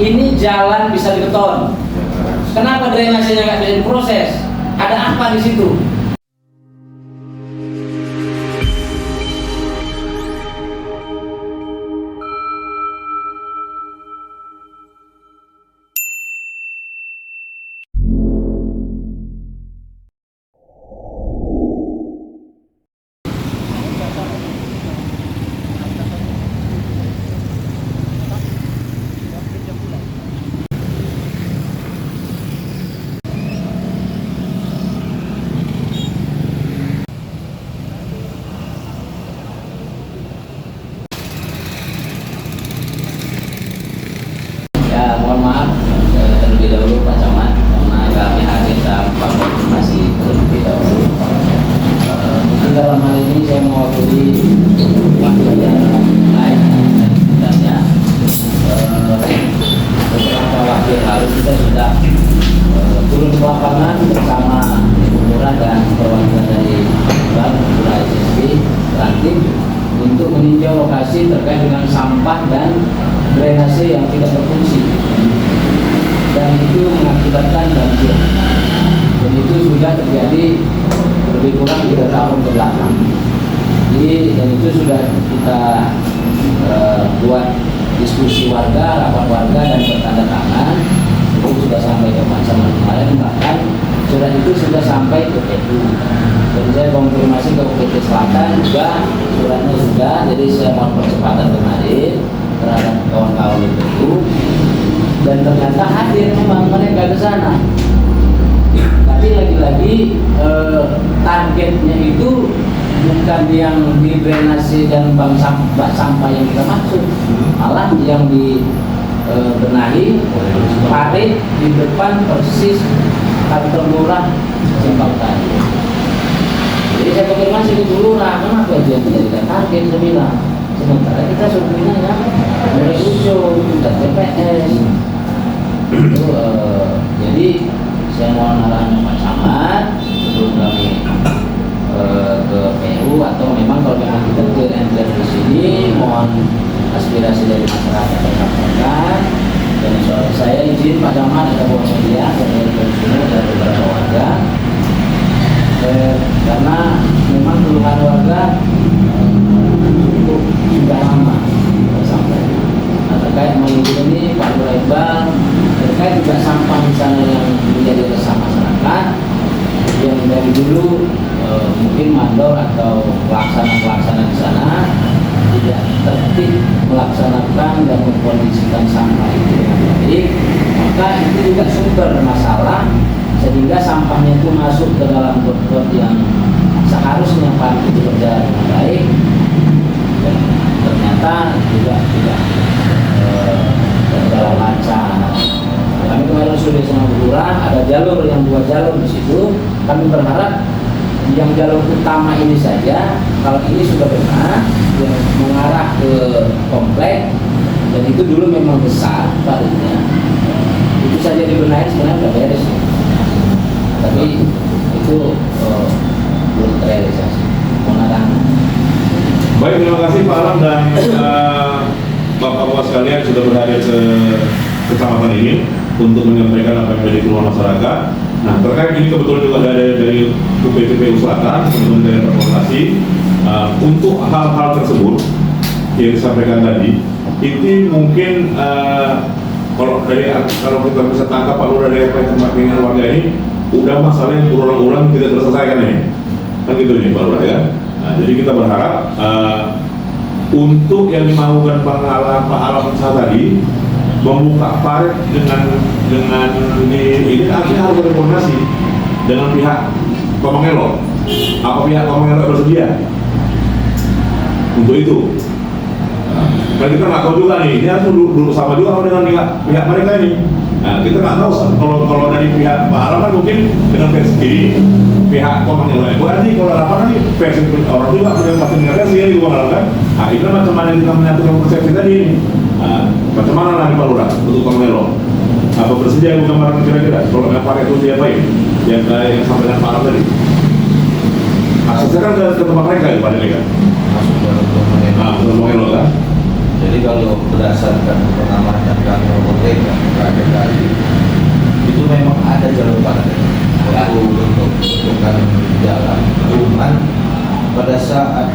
ini jalan bisa dibeton. Kenapa drainasenya nggak bisa diproses? Ada apa di situ? Ya, mohon maaf terlebih dahulu Pak Camat, karena kami hadir tanpa konfirmasi terlebih dahulu. Mungkin dalam hal ini saya mewakili wakil yang lain dan ya beberapa wakil harus kita sudah turun ke lapangan bersama Ibu Lurah dan perwakilan dari Bank Lurah SSB Ranting untuk meninjau lokasi terkait dengan sampah dan drainase yang tidak berfungsi, dan itu mengakibatkan banjir. Dan itu sudah terjadi lebih kurang 3 tahun ke belakang. Jadi dan itu sudah kita buat diskusi warga, rapat warga dan bertanda tangan. Itu sudah sampai ke Pak Camat kemarin, bahkan surat itu sudah sampai ke PU. Dan saya konfirmasi ke UPT Selatan juga suratnya sudah. Jadi saya mohon percepatan kemarin terhadap kawan-kawan itu, dan ternyata hadir memang mereka ke sana. Tapi lagi-lagi targetnya itu bukan yang di drainase dan bank sampah yang kita maksud, malah yang dibenahi parit di depan persis kantor lurah Simpang Tani. Jadi saya konfirmasi ke lurah, kenapa dia menjadikan target, saya bilang sementara kita surveinya ya dari ujung dan TPS itu, jadi saya mohon arahan Pak Camat sebelum kami ke PU, atau memang kalau memang kita clear di sini, mohon aspirasi dari masyarakat disampaikan. Dan saya izin Pak Camat ada bawa media dari konsumen dan beberapa warga, karena memang keluhan warga sudah lama sampai. Nah, terkait mengenai ini Pak Lurah Iqbal, terkait juga sampah misalnya yang menjadi resah masyarakat yang dari dulu mungkin mandor atau pelaksana di sana tidak tertib melaksanakan dan mengkondisikan sampah itu dengan baik, maka itu juga sumber masalah, sehingga sampahnya itu masuk ke dalam got-got yang seharusnya Pak itu berjalan dengan baik, dan ternyata juga tidak berjalan lancar. Kami kemarin sudah sama Bu Lurah, ada jalur yang 2 jalur di situ. Kami berharap yang jalur utama ini saja, kalau ini sudah benar, yang mengarah ke komplek, dan itu dulu memang besar paritnya, itu saja dibenahi sebenarnya sudah beres. Tapi itu belum terrealisasi. Mohon. Baik, terima kasih Pak Alam dan Bapak-Bapak sekalian sudah berhadir ke kecamatan ini untuk menyampaikan apa yang menjadi keluhan masyarakat. Nah, terkait ini kebetulan juga ada dari UPTPU Selatan, Kementerian Transportasi, untuk hal-hal tersebut yang disampaikan tadi, itu mungkin kalau kita bisa tangkap Pak Lurah dari apa yang dengan warga ini, udah masalah yang berulang-ulang tidak terselesaikan ini, kan gitu nih Pak Lurah ya. Nah, jadi kita berharap untuk yang dimaukan Pak Alam tadi, membuka parit dengan ini artinya harus berkoordinasi dengan pihak Komangelo. Apa pihak Komangelo bersedia untuk itu? Nah, kita nggak tahu juga nih, ini harus dulu sama juga dengan pihak mereka ini. Nah, kita nggak tahu kalau dari pihak Pak Alam kan mungkin dengan versi pihak Komangelo. Berarti kalau apa nanti versi orang juga sudah pasti mengerti sih di Komangelo kan. Nah, itu macam mana kita menyatukan persepsi tadi ini. Macam mana nanti Pak Lurah untuk Komangelo? Apa bersedia bukan barang kira-kira? Kalau nggak pakai itu diapain? Yang sampai dengan Pak Alam tadi. Aksesnya kan ke tempat mereka ya Pak Deli kan? Masuk ke Komangelo kan? Jadi kalau berdasarkan pengamatan kami Merdeka tadi itu memang ada jalur paralel untuk bentukan jalan. Cuman pada saat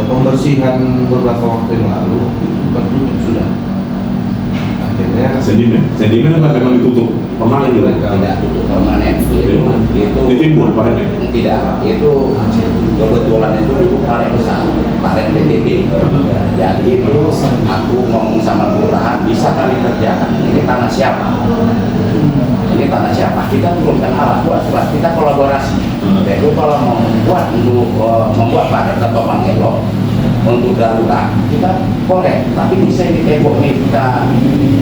pembersihan beberapa waktu yang lalu itu tertutup sudah. Akhirnya sedimen kan memang ditutup permanen juga. Tidak tutup permanen itu Ditimbun parahnya. tidak, itu kebetulan itu paling besar, paling PTB. Jadi itu aku ngomong sama kelurahan, bisa kami kerjakan. Ini tanah siapa? Ini tanah siapa? Kita turunkan alat, buat surat, kita kolaborasi. Jadi kalau mau membuat untuk membuat padat atau mangelok untuk darurat, kita korek, tapi bisa di tembok ini kita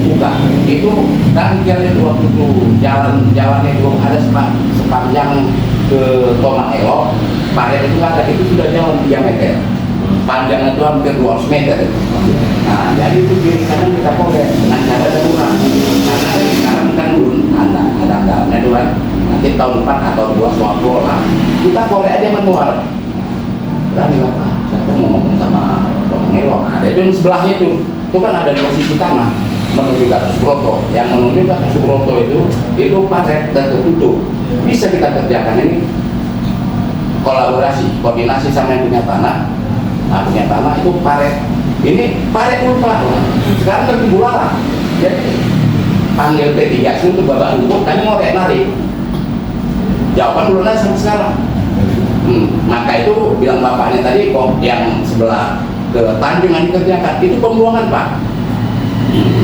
buka. Itu kan jalan waktu itu jalannya itu ada sepanjang ke Tomang Elok, padat itu ada, itu sudah jalan 3 meter, panjangnya itu hampir 200 meter. Nah, jadi itu kiri kanan kita korek dengan cara darurat. Karena sekarang kan belum ada darurat. Nanti tahun depan atau 2 lah, kita korek aja manual. Berani apa? Saya mau ngomong sama Tomang Elok. Ada itu yang sebelahnya itu kan ada posisi tanah menuju ke atas Broto. Yang menuju ke atas Broto itu padat dan tertutup. Bisa kita kerjakan ini kolaborasi, koordinasi sama yang punya tanah. Nah, punya tanah itu paret. Ini paret dulu Pak. Sekarang kan Bulara. Jadi panggil P3 itu babak hukum, kami mau kayak narik. Jawaban belum ada sampai sekarang. Maka itu bilang bapaknya tadi kok yang sebelah ke Tanjung yang dikerjakan itu pembuangan Pak.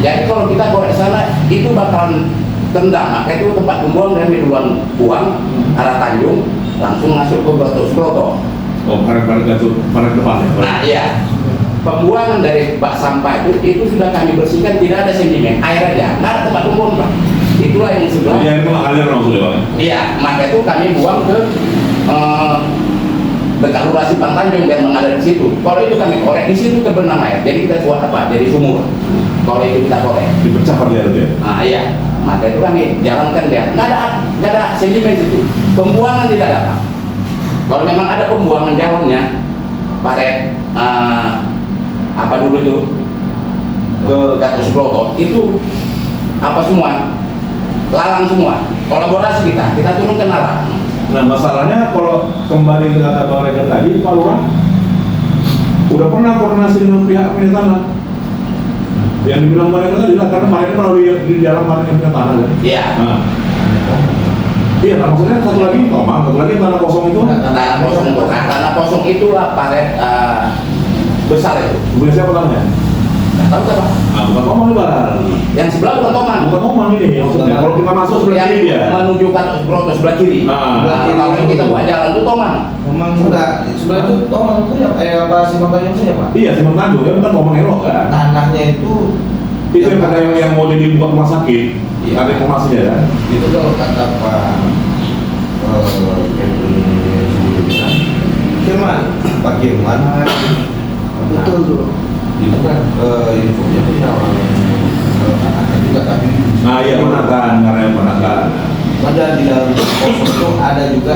Jadi kalau kita korek sana itu bakalan tendang, maka itu tempat pembuangan dari duluan buang arah Tanjung langsung masuk ke Broto. Oh, paret depan ya? Nah iya, pembuangan dari bak sampah itu sudah kami bersihkan, tidak ada sedimen, air aja, nggak ada tempat pembuangan Pak. Itulah yang sebelah. Jadi air mengalir langsung ya Pak? Iya, maka itu kami buang ke dekat Lurah Simpang Tanjung biar mengalir di situ. Kalau itu kami korek di situ kebenam air, jadi kita buat apa? Jadi sumur. Kalau itu kita korek. Dipecah per dia itu ya? Nah iya, maka itu kami jalankan dia. Nggak ada sedimen itu. Pembuangan tidak ada Pak. Kalau memang ada pembuangan jalannya, paret apa dulu itu ke Gatus Broto itu apa semua lalang semua. Kolaborasi kita turunkan lalang. Nah masalahnya kalau kembali ke kata Bang Regar tadi, Pak Lurah udah pernah koordinasi dengan pihak punya tanah. Yang dibilang Bang Regar tadi lah, karena mereka kalau di dalam market punya tanah kan? Iya. Nah, iya, nah maksudnya satu lagi tanah kosong itu? Tanah kosong itulah paret besar itu. Bukan siapa tanahnya? Nggak tahu siapa? Nah, bukan Tomang nih Bang. Yang sebelah bukan Tomang. Bukan Tomang ini maksudnya. Kalau kita masuk sebelah yang kiri dia. menuju ke atas Broto sebelah kiri. Kalau kita buat jalan itu Tomang. Tomang enggak, sebenarnya itu Tomang punya apa Simpang Tanjung punya Pak? Iya, Simpang Tanjung ya, bukan Tomang Elok kan? Tanahnya itu Yang ada yang mau dibuat rumah sakit, iya. ada informasinya kan? Itu kalau kata Pak Firman, Pak Firman betul tuh. Itu kan infonya punya orang anaknya juga tapi. Nah iya penataan, karena yang penataan. Ada di dalam kosong itu ada juga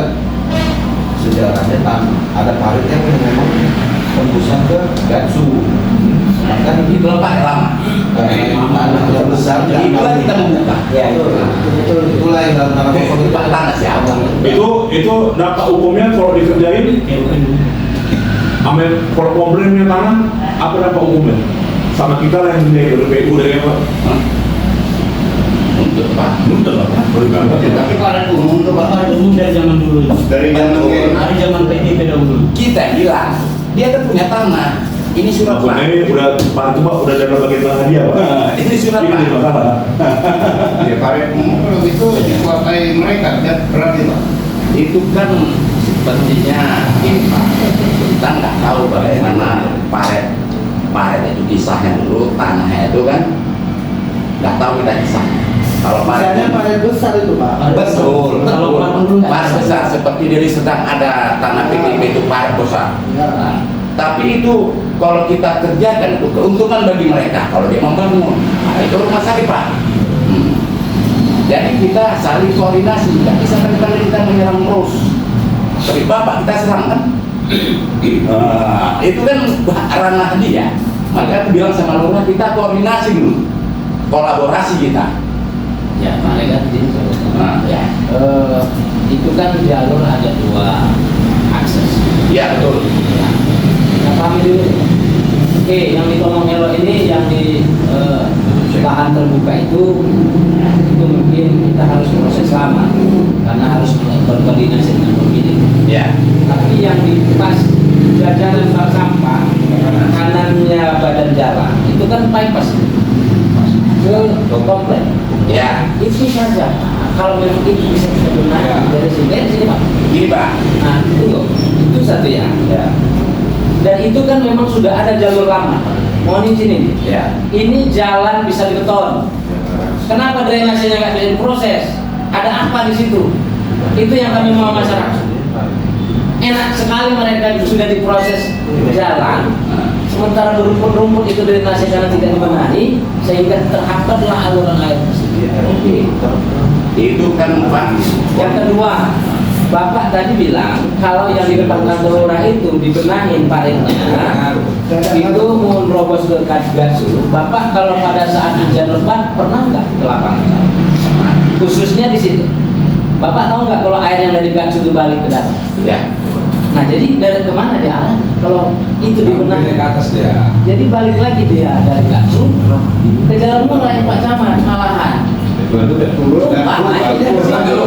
sejarahnya ada parit yang memang tembusan ke Gatsu. Bahkan Itu Pak lama. tanah yang besar Jadi itulah kita membuka. Ya betul itulah yang dalam tanah kosong itu Pak tanah siapa? Itu dampak hukumnya kalau dikerjain, ambil kalau komplainnya tanah, apa dampak hukumnya? Sama kita lah yang dari PU dari apa? Untuk Pak. Untuk Pak. Tapi kalau umum itu Pak, ada umum dari zaman dulu. dari Zaman PDIP dahulu. Kita bilang dia kan punya tanah. Ini surat Pak. Maksudnya ini udah Pak itu Pak udah dalam bagian tanah dia Pak. Ini surat Pak. Ini masalah. ya parit kalau itu dikuasai mereka dan berarti Pak. Itu kan sepertinya ini Pak. Kita nggak tahu bagaimana paret itu kisahnya dulu, tanahnya itu kan nggak tahu kita kisahnya. Kalau Misalnya paret besar itu Pak. betul, Kalau betul. Pak dulu nggak Paret ada. besar seperti Deli Serdang ada tanah PTP itu paret besar. Ya. Nah, tapi itu kalau kita kerjakan itu keuntungan bagi mereka kalau dia membangun. Nah, itu rumah sakit Pak. Jadi kita saling koordinasi, nggak bisa kan kita menyerang terus. Tapi Bapak kita serang kan? Itu kan ranah dia. Maka aku bilang sama Lurah, kita koordinasi dulu, kolaborasi kita. Ya, Pak Regat jadi Nah, ya. itu kan jalur ada 2 akses. Iya betul. Ya. Kita pahami dulu. Oke, yang di Tomangelo ini yang di lahan terbuka itu mungkin kita harus proses lama karena harus berkoordinasi dengan pemilik. Ya. Tapi yang di pas jajaran bank sampah kanannya badan jalan itu kan bypass ke komplek. Ya. Itu saja. Kalau memang itu bisa kita benahi dari sini Pak. Gini Pak. Nah itu satu ya. Ya. Dan itu kan memang sudah ada jalur lama. Mohon izin ini. Ya. Ini jalan bisa dibeton. Kenapa drainasenya nggak diproses? Ada apa di situ? Itu yang kami mau masyarakat. Enak sekali mereka itu sudah diproses jalan, sementara rumput-rumput itu drainase karena tidak dibenahi, sehingga terhambatlah aliran air tersebut. Itu kan Pak. Yang kedua, Bapak tadi bilang kalau yang di depan kantor lurah itu dibenahin paritnya, itu mau nerobos ke Gatsu. Bapak kalau pada saat hujan lebat pernah nggak ke lapangan? Khususnya di situ. Bapak tahu nggak kalau air yang dari Gatsu itu balik ke dalam? Ya. Nah jadi dari kemana dia arah? Kalau itu dibenahi ke atas dia. jadi balik lagi dia dari Gatsu ke jalan murah yang Pak Camat malahan. Kalau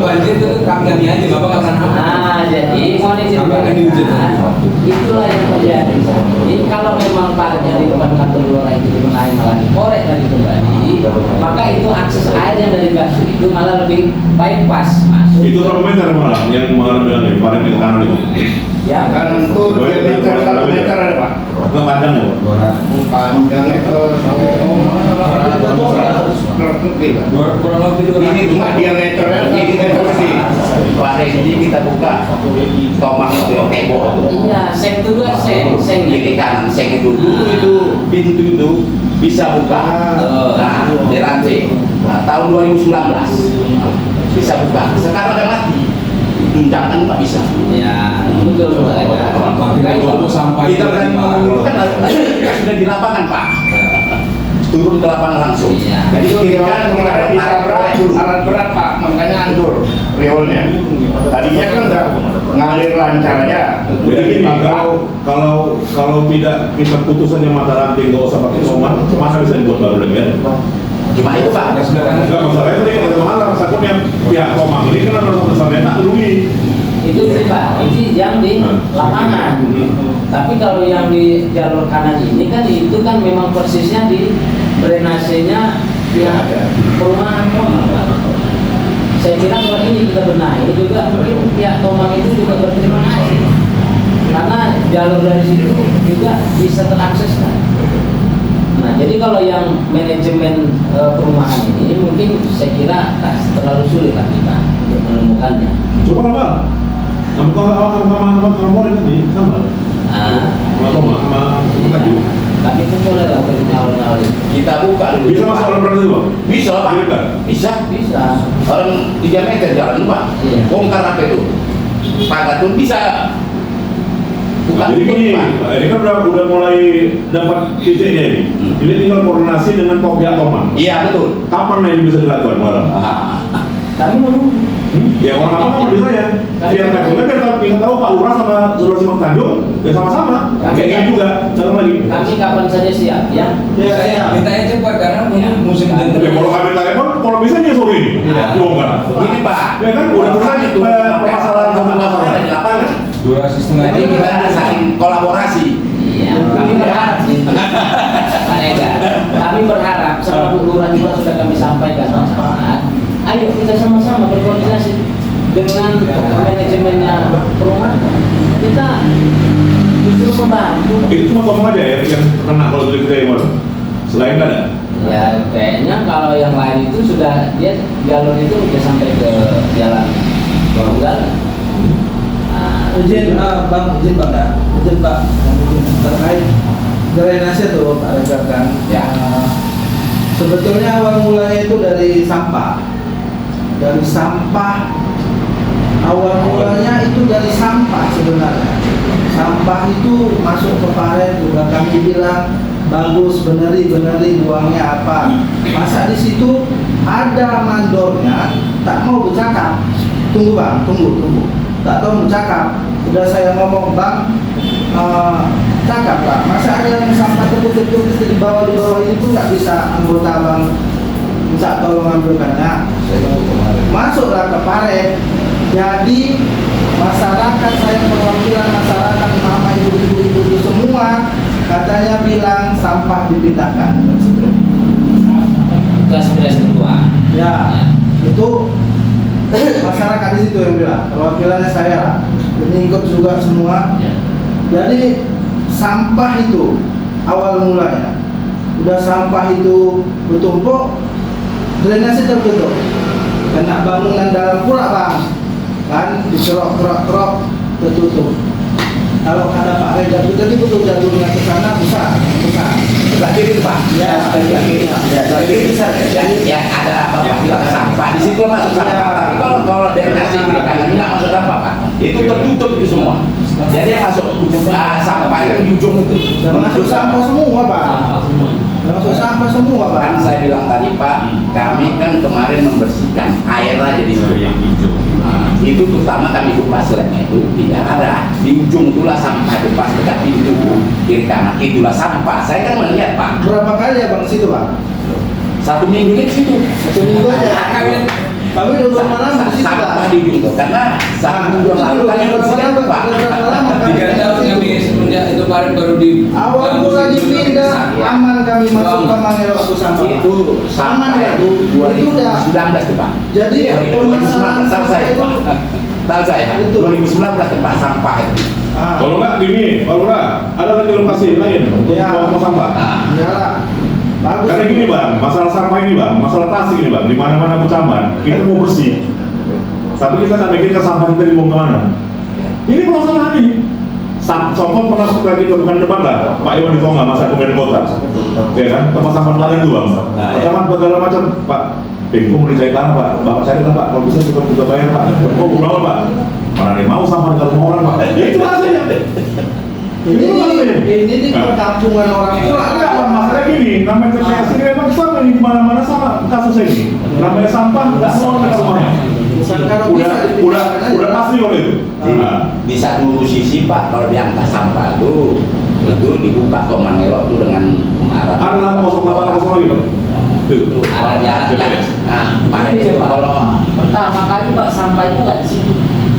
banjir itu kami aja, Bapak nggak pernah. Nah, jadi mohon izin itulah yang terjadi. Jadi kalau memang paritnya di depan kantor lurah itu dibenahi malah dikorek lagi kembali, maka itu akses air yang dari Gatsu itu malah lebih bypass masuk. Itu berapa meter malah yang malah bilang ini parit ke kanan itu? Ya Kan itu 2 meter, 1 meter ada Pak. Ke panjang ya? Panjang itu Kurang lebih ini cuma diameternya ini kursi. Pak Redi kita buka tomang itu tembok. iya, seng itu dua seng Kiri kanan seng itu dulu itu pintu itu bisa buka. Nah, dirantai. Nah, tahun 2019 bisa buka. Sekarang ada mati. Tunjangan nggak bisa. ya betul Pak. Kita berani mengeluh kan kita sudah di lapangan Pak. Turun ke lapangan langsung. Iya. Jadi kiri kanan kita ada Ditabrak alat berat Pak, makanya hancur reolnya. Tadinya kan udah ngalir lancar aja. Jadi gini, kalau tidak kita putus saja mata ranting, nggak usah pakai soman, masa bisa dibuat baru lagi kan? Cuma itu Pak. Enggak masalahnya tadi kata malah takutnya pihak komang ini kan harus sampai tak rugi. Itu sih Pak, itu yang di lapangan. Tapi kalau yang di jalur kanan ini kan itu kan memang persisnya di drainasenya pihak perumahan Tomang Pak. Saya kira kalau ini kita benahi juga mungkin pihak Tomang itu juga berterima kasih karena jalur dari situ juga bisa terakses kan. Nah jadi kalau yang manajemen perumahan ini mungkin saya kira terlalu sulit lah kita untuk menemukannya. Coba apa? Sama tadi sama. Sama tadi. Tapi itu boleh lah untuk awal-awal ini. Kita buka dulu. Bisa masuk orang berarti Pak? Bisa Pak. Bisa. Bisa. Orang 3 meter jalan Pak. Iya. Bongkar apa itu? Pagar tuh bisa. Buka Jadi tutup, gini, Pak. ini kan udah mulai dapat titiknya ini. Ini tinggal koordinasi dengan pihak Tomang. Iya betul. Kapan ini bisa dilakukan malam? Kami menunggu. Ya orang apa bisa ya? Biar mereka ingin tahu Pak Lurah sama Lurah Simpang Tanjung ya sama-sama. Kayak gini juga, jangan lagi. Kami kapan saja siap ya. Mintanya cepat karena musim Ya kalau kami telepon, kalau bisa dia sore ini. Bongkar. Gini Pak. Ya kan udah selesai itu permasalahan sama ada di lapangan. durasi setengah Jadi kita saling kolaborasi. Iya. Kami berharap sih. Pak Ega. Kami berharap sama Bu Lurah juga sudah kami sampaikan sama. Ayo kita sama-sama berkoordinasi dengan manajemennya perumahan. Kita justru membantu. Itu cuma Tomang aja ya yang kena kalau dari kita yang mana? Selain nggak ada? Ya kayaknya kalau yang lain itu sudah dia jalur itu udah sampai ke jalan Banggal. Izin Bang, izin Bang ya. Izin Pak, terkait drainase tuh Pak Regar kan. Ya. Sebetulnya awal mulanya itu dari sampah. Dari sampah. Awal mulanya itu dari sampah sebenarnya. Sampah itu masuk ke paret, juga kami bilang bagus, beneri buangnya apa. Masa di situ ada mandornya tak mau bercakap. Tunggu bang, tunggu. Tak tahu bercakap. Sudah saya ngomong bang, cakap pak. Masa ada yang sampah tepuk-tepuk di bawah ini pun nggak bisa anggota bang minta tolong ambilkannya. Masuklah ke paret. Jadi masyarakat, saya perwakilan masyarakat, mama ibu-ibu semua katanya bilang sampah dipindahkan. Itu aspirasi ketua. Ya, itu masyarakat di situ yang bilang. Perwakilannya saya lah. Ini ikut juga semua. Jadi sampah itu awal mulanya, udah sampah itu bertumpuk, drainase tertutup, kena bangunan dalam pula bang, kan dicerok-cerok tertutup. Kalau ada Pak Reza itu tadi betul jalurnya ke sana bisa. Sebelah kiri Pak. Ya, sebelah kiri. Sebelah kiri bisa. Ya ada apa sampah di situ masuk sampah. Tapi kalau drainase kiri kanan nggak masuk sampah Pak. Itu tertutup itu semua. Jadi yang masuk sampah itu di ujung itu. Masuk sampah semua Pak. Masuk sampah semua Pak. Kan saya bilang tadi Pak, kami kan kemarin membersihkan air aja di situ yang hijau. Itu terutama kami buka selatnya itu tidak ada di ujung itulah sampah itu pas dekat pintu kiri kanan itulah sampah. Saya kan melihat Pak. Berapa kali ya bang situ Pak? 1 minggu di situ. 1 minggu aja. Kami udah malam di situ Pak. Sampah di ujung karena 1 minggu lalu kami bersihkan Pak. 3 tahun kami semenjak itu baru di awal mula dipindah aman kami masuk ke Mangel waktu sampah. Itu aman ya. itu Itu udah. 2019 tuh Pak. Jadi permasalahan tahu saya itu tahu saya 2019 tempat sampah itu. Kalau nggak gini, Pak Lurah, ada lagi lokasi lain untuk Ya. buang sampah. Iyalah. Bagus. Karena gini bang, masalah sampah ini bang, masalah plastik ini bang, di mana-mana kecamatan kita mau bersih, tapi kita nggak mikirkan sampah kita dibuang kemana. Ini permasalahan ini. Contoh pernah suka gitu bukan depan lah, Pak Iwan di Tonga masa kemudian kota, ya kan, tempat sampah nelayan itu bang, pertama segala macam, Pak, Bengko mau dicari tanah Pak, Bapak cari lah Pak, kalau bisa juga bayar Pak, kok berapa Pak? Mana dia mau sampah di rumah orang Pak? Ya itu rasanya. Ini di perkampungan orang tua. Enggak, masalah gini, namanya TPS ini memang sama ini di mana-mana sama kasus ini. Namanya sampah nggak semua dekat rumahnya. Udah pasti kalau itu. Di satu sisi Pak, kalau diangkat sampah itu dibuka kok Mangelok itu dengan arah. Ada 08 lagi Pak. Itu arah jalan. Nah, Pak itu kalau Pertama kali Pak sampah itu nggak di situ.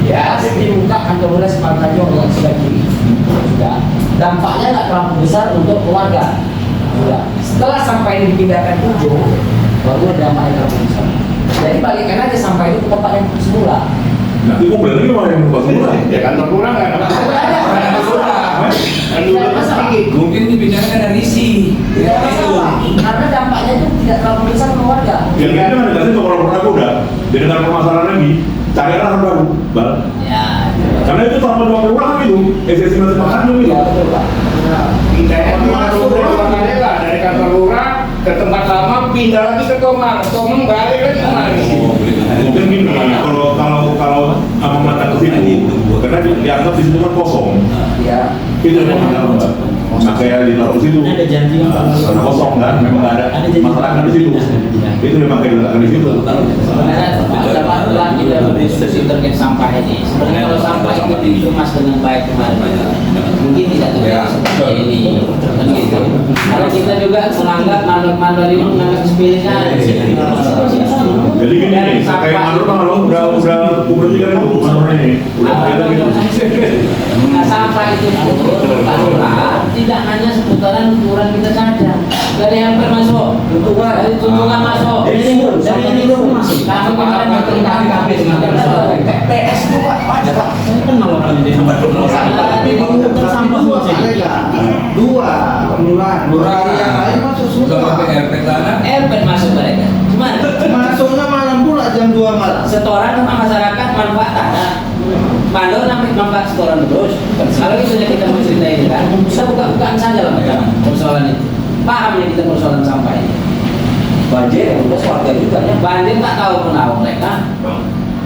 ya Dibuka kantor beras Partajo yang sebelah kiri. Sudah. Dampaknya nggak terlalu besar untuk keluarga. Sudah. Setelah sampah ini dipindahkan ke ujung, baru dampaknya terlalu besar. Jadi balikkan aja sampah itu ke tempat yang semula. Nanti kok berarti kemarin yang buka semula. Ya kan berkurang kan? Tidak masalah. mungkin dipindahkan dari isi. Tidak masalah. Karena dampaknya itu tidak terlalu besar ke keluarga. Yang ini kan dikasih ke orang-orang udah. Jadi dengan permasalahan lagi, cari arah baru, Bang. Ya. Karena itu sama dua kelurahan itu, estimasi makan itu. Ya betul Pak. Pindah masuk lah dari kantor lurah ke tempat lama, pindah lagi ke Tomang balik lagi kemari. Mungkin gini, kalau memandang ke situ, karena dianggap di situ kan kosong. Ya. Itu yang memandang Mbak. Nah kayak di taruh situ, Ada janji karena kosong kan, memang nggak ada masyarakat di situ. Itu memang kayak diletakkan di situ. Sebenarnya ada aturan di dalam diskusi terkait sampah ini. Sebenarnya kalau sampah itu dikemas dengan baik kemarin, mungkin tidak terjadi seperti ini. Kan gitu. Karena kita juga menganggap mandor-mandor ini menganggap sepilihan. Jadi gini nih, kayak mandor kan udah juga itu mandor ini, udah kayak gitu. Nah, sampah itu tidak hanya seputaran ukuran kita saja. Dari hampir masuk, dari tuntungan masuk. Dari timur masuk. Kami kemarin bertengkar kami TPS itu Pak, wajar Pak. Saya kan melakukan ini sampah semua sih. Dua kelurahan yang lain masuk semua. RP tanah. RP masuk mereka. Cuman Masuknya malam pula jam 2 malam. setoran sama masyarakat manfaat tanah. Mandor sampai manfaat setoran terus. Kalau itu yang kita mau ceritain kan, bisa buka-bukaan saja lah mereka persoalan itu. Paham ya kita persoalan sampah ini. Banjir, udah warga juga ya. Banjir tak tahu kenapa mereka.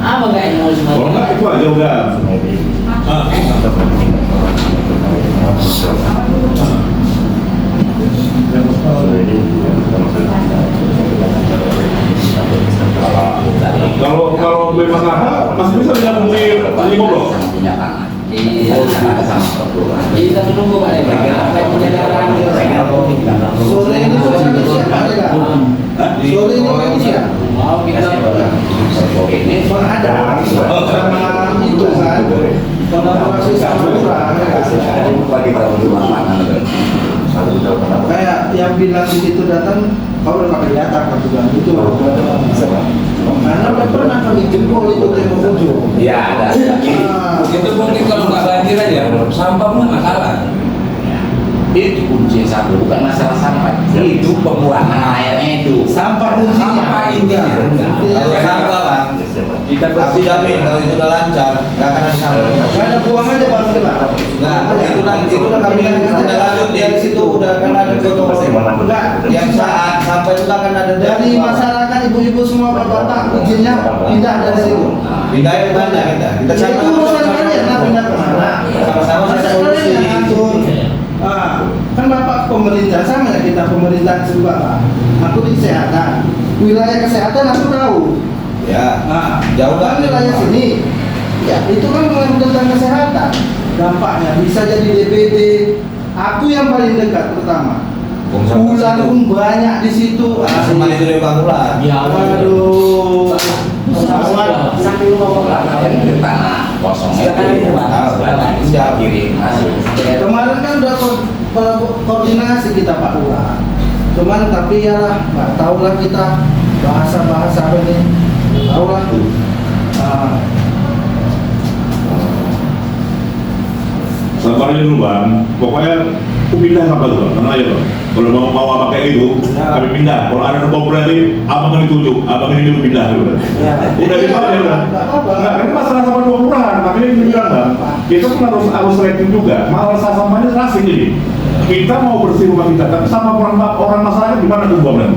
Apa nggak yang mau Kalau nggak itu aja udah. Kalau memang ada, masih bisa digabung di Boblok. punya tanah. Iya. Sama peraturan. Kita tunggu Pak Dewa. Apa yang penyadaran? Sore ini sudah siap ada nggak? Sore ini kan siap. Mau kita Ini Ada sama itu kan. Kolaborasi sama lurah. bagi para penduduk lapangan. Kayak yang bilang di situ datang, kau udah pakai datang kan juga itu. Karena udah pernah kami jempol itu tembok ujung. Iya ada. Itu mungkin kalau nggak banjir aja, sampah pun masalah. Itu kunci satu, bukan masalah sampah. Itu pembuangan airnya itu. Sampah kuncinya. Sampah intinya. Kalau sampah bang, Kita aku jamin kalau itu udah lancar, nggak akan ada sampah. Nggak ada buang aja baru kelar. Nah, itu kami udah lanjut dari situ udah akan ada foto. Enggak, Yang saat sampai itu akan ada dari masyarakat ibu-ibu semua bapak-bapak izinnya pindah dari situ. pindah ke mana kita? Kita Ya, itu urusan kalian lah pindah kemana. sama-sama Masa ada kalian yang solusi. ngatur. Kan bapak pemerintah sama ya kita pemerintahan sebuah Pak. Aku di kesehatan, wilayah kesehatan aku tahu. Ya, Jauh kan wilayah sini. Ya itu kan tentang kesehatan. Dampaknya bisa jadi DPD. Aku yang paling dekat pertama. Ular pun banyak di situ. sama itu dia bang ular. Ya, Waduh. sampai rumah tanah kosong Siap. kiri masuk. Kemarin kan udah koordinasi kita Pak Lurah. Cuman tapi ya lah, nggak tahu lah kita bahasa apa ini. Tahu lah. Sabar aja dulu bang, pokoknya aku pindah apa tuh bang, tenang aja bang. Kalau mau apa kayak gitu, kami pindah. Kalau ada nomor berarti abang ini tunjuk, abang ini dulu pindah gitu. Udah gitu aja udah. Nggak, ini masalah sama dua kelurahan, makanya ini bilang bang, kita pun harus rating juga. Masalah sampahnya terasa jadi. Kita mau bersih rumah kita, tapi sama orang masalahnya gimana tuh bang?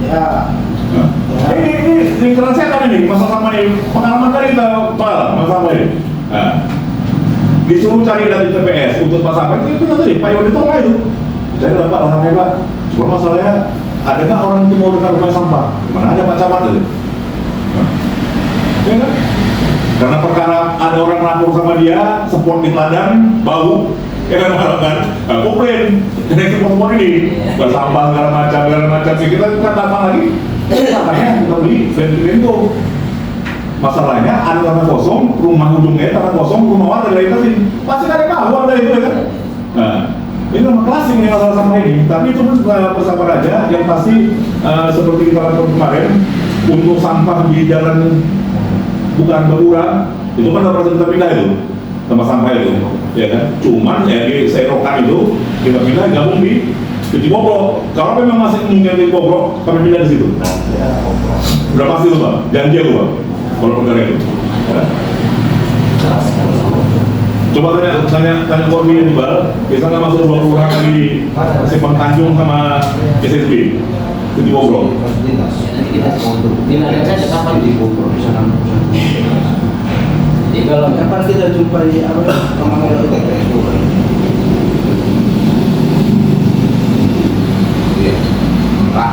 Ya. Nah, ini lingkaran setan ini, masalah sama ini. Pengalaman dari kita, masalah ini. Nah, disuruh cari dari TPS untuk pas sampah itu tadi Pak Iwan itu apa itu? Saya dapat alhamdulillah Pak. Cuma masalahnya ada nggak orang itu mau dengar rumah sampah? Mana ada Pak Camat itu? Ya kan? Karena perkara ada orang lapor sama dia, sport di ladang, bau, ya kan kan? Komplain dari sport ini, bersampah segala macam. Kita datang lagi, sampahnya kita beli ventilator. Masalahnya ada tanah kosong, rumah ujungnya tanah kosong, rumah warga dari atas ini pasti ada kawan dari itu ya kan? Nah, ini memang klasik nih masalah sampah ini. Tapi itu pun bersabar aja. Yang pasti seperti kita lakukan kemarin untuk sampah di jalan bukan berurang itu kan harus kita pindah itu tempat sampah itu, ya kan? Cuman ya di serokan itu kita pindah gabung di Boblok. Kalau memang masih mungkin di Boblok, kami pindah di situ. Udah pasti tuh bang, janji aku bang. Kalau perkara itu, ya. Coba tanya koordinir di Bal, bisa nggak masuk dua kelurahan di Simpang Tanjung sama SSB, itu di Boblok. Dimana saja kapan di Jadi kalau Kapan kita jumpai apa? Pemanggilan itu. Pak.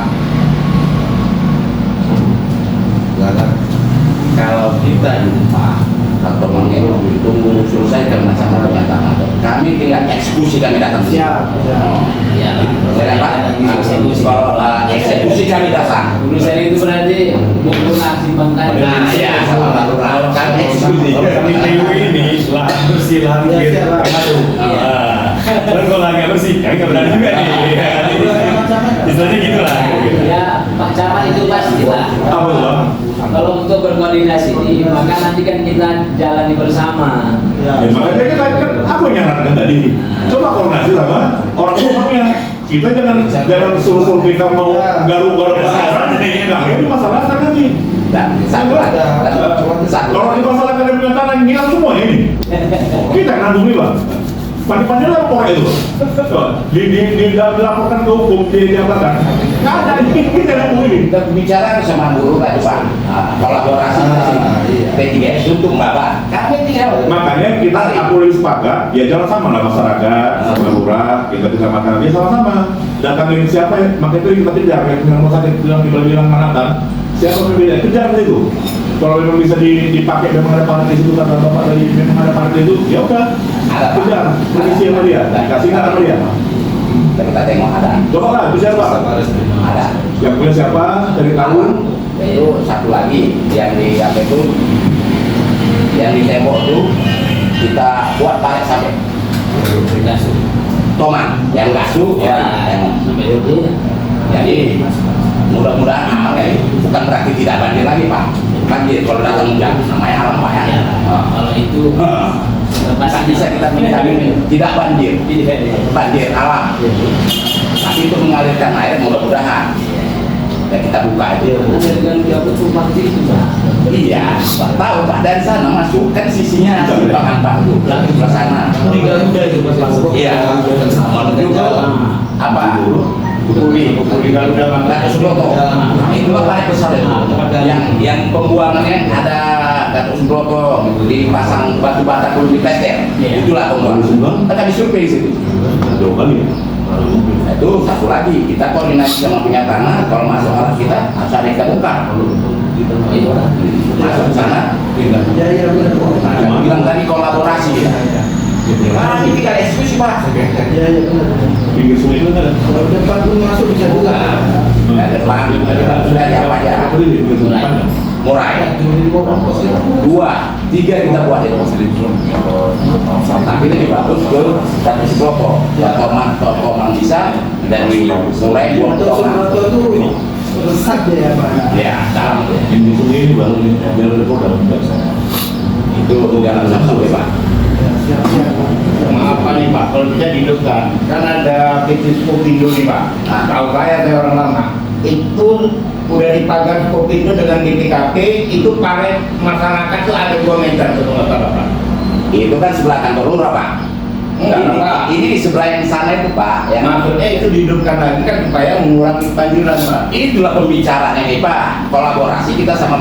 Kalau kita jumpa atau mengeluh tunggu selesaikan masalah pernyataan kami tinggal eksekusi kami datang ke sini. ya Eksekusi kalau eksekusi kami datang. urusan itu berarti buku nasi bangkai. Nah ya kalau kami eksekusi Kami PU ini lah bersih lah mungkin masuk. Kan kalau nggak bersih, kami nggak berani juga nih. Istilahnya gitu lah. Ya Pak Camat itu pasti lah. Apa tuh bang? Kalau untuk berkoordinasi maka nanti kan kita jalani bersama. Ya makanya kita kan apa yang nyarankan tadi? Coba koordinasi sama orang tuanya. Kita jangan suruh kita mau garuk-garuk masalah. Nah ini masalah kan nanti. Dan satu Kalau di masalah kalian punya tanah ngilang semua ini. Kita yang nanggung nih bang. Mandi-mandi lah pokoknya itu. Dilaporkan ke hukum, diapakan. Nggak ada, ini tidak boleh. Kita bicara sama guru kan Pak, kolaborasi P3S untuk Bapak. Kami tinggal. Makanya kita aku sepakat, ya jangan sama lah masyarakat, sama lurah, kita bisa makan ya sama-sama. Datangin siapa ya, makanya itu kita kejar, yang rumah sakit bilang Manhattan, siapa berbeda, kejar itu. Kalau memang bisa dipakai memang ada panet di situ kata bapak tadi memang ada panet itu, ya udah, kejar, posisi sama dia, dikasih nggak sama dia. Kita tengok ada. Coba lah, itu siapa? Ada. Yang punya siapa? Dari tahun? Itu satu lagi yang di apa itu, yang di tembok itu kita buat palet sampai toman, yang gasu, ya, yang jadi mudah-mudahan bukan berarti tidak banjir lagi Pak. Banjir kalau datang hujan namanya alam Pak ya. Kalau itu Masih bisa kita menjamin tidak banjir, banjir alam. Tapi itu mengalirkan air mudah-mudahan. Ya kita buka aja. dengan dia betul pasti itu Pak. Iya, Pak tahu Pak dari sana masuk kan sisinya simpangan Pak itu ke sana. Iya, menuju ke apa? Puri Garuda Gatot Subroto. Itu paling besar itu. Yang pembuangannya ada Gatot Subroto dipasang batu bata dulu di plester. Itulah pembuangan. Kita disurvei situ. Jauh kali ya. Itu satu lagi kita koordinasi sama punya tanah. Kalau masuk alat kita harus ada yang kita buka. Masuk ke sana. Bilang tadi kolaborasi kita. Ah, ini tinggal eksekusi Pak. Pinggir sungai itu kan. Kalau depan pun masuk bisa juga. Depan sudah ada apa aja. Murah ya. 2, 3 kita buat itu. Tapi ini bagus ke Gatot Subroto. Toman bisa dari mulai buat Gatot toman. Subroto itu rusak ya Pak. Ya, dalam Pinggir sungai ini baru nih, biar ada program. itu jangan sampai Pak. Siap-siap. Maaf Pak nih Pak, kalau bisa dihidupkan kan ada PT Skopindo nih Pak. Tahu saya orang lama itu udah dipagar Skopindo dengan DPKP itu paret masyarakat itu ada 2 meter tuh nggak salah Pak. Itu kan sebelah kantor lurah Pak. Enggak, Pak. Ini di sebelah yang sana itu Pak. Yang Maksudnya itu dihidupkan lagi kan supaya mengurangi banjiran Pak. itulah pembicaraan ini Pak. Kolaborasi kita sama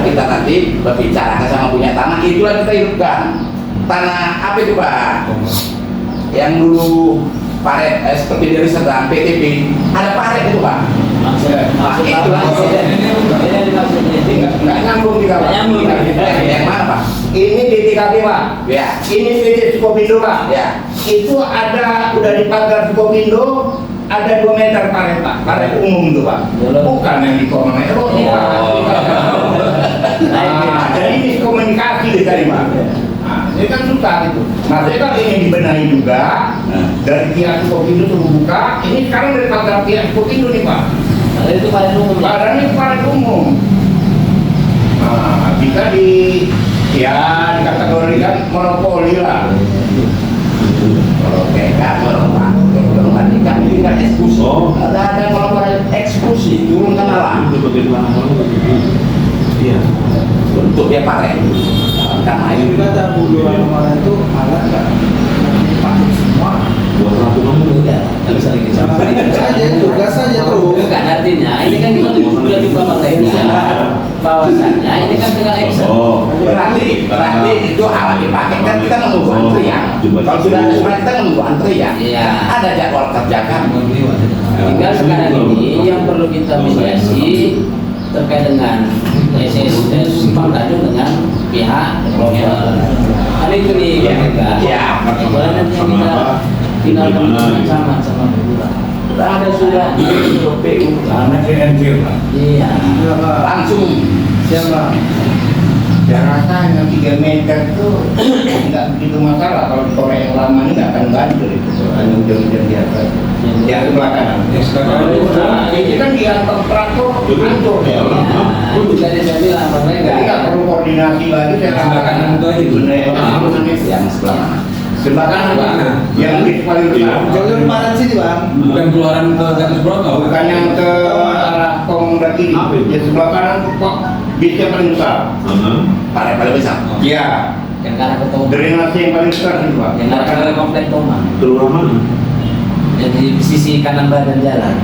kita nanti berbicara sama punya tanah. Itulah kita hidupkan. Tanah apa itu Pak? Yang dulu paret seperti dari Sedang PTP ada paret itu Pak. Itulah Nggak nyambung kita Pak. yang mana Pak? Ini DPKP Pak. Ya. Ini PT Skopindo Pak. Ya. Itu ada udah dipagar Skopindo ada 2 meter paret Pak. Paret umum itu Pak. Bukan yang di Komando ini Pak. Nah, jadi miskomunikasi di tadi Pak. Nah, ini kan susah itu. Maksudnya kan ini dibenahi juga dari pihak Skopindo suruh buka. Ini sekarang dari pagar pihak Skopindo nih Pak. Itu paling umum. Badan ini paling umum. Nah, bisa dikategorikan monopoli lah. Kalau kayak Pak, kalau kan ini kan eksekusi. Oh. Ada kalau eksekusi turun ke alam. Iya. Untuk dia paret. Karena ini Kata Bu Lurah itu alat nggak dipakai semua. Buat lampu kamu Enggak, nggak bisa lagi sampai. Saja tugas saja terus. Bukan artinya, ini kan kita sudah juga mengenai bahwasannya ini kan tinggal action. Oh. berarti itu alat dipakai kan kita menunggu antrian. Kalau sudah ada surat kita menunggu antrian. Iya. Ada jadwal kerja kan. Tinggal sekarang ini yang perlu kita mediasi terkait dengan SSS Pangdadu dengan pihak developer. Kan itu nih mereka. Iya. Kemudian nanti kita finalkan sama lurah. Ada sudah di PU. Iya. Langsung Siapa? Saya rasa yang 3 meter tuh nggak begitu masalah kalau di Korea yang lama ini nggak akan banjir itu hanya hujan-hujan biasa. Ya sebelah kanan. Nah, ini kan diantar traktor hancur ya. Itu jadi saya bilang makanya Jadi nggak perlu koordinasi lagi saya rasakan yang sebelah mana? sebelah kanan Pak. Yang bis paling besar. Jalur paran sini Bang. Bukan keluaran ke Gatot Subroto. Bukan yang ke arah Komda kiri. Ya sebelah kanan kok bisnya paling besar. Paling besar. Iya. Yang arah ke Tomang. Drainase yang paling besar itu Pak. Yang arah ke komplek Tomang. Keluar mana? Yang di sisi kanan badan jalan.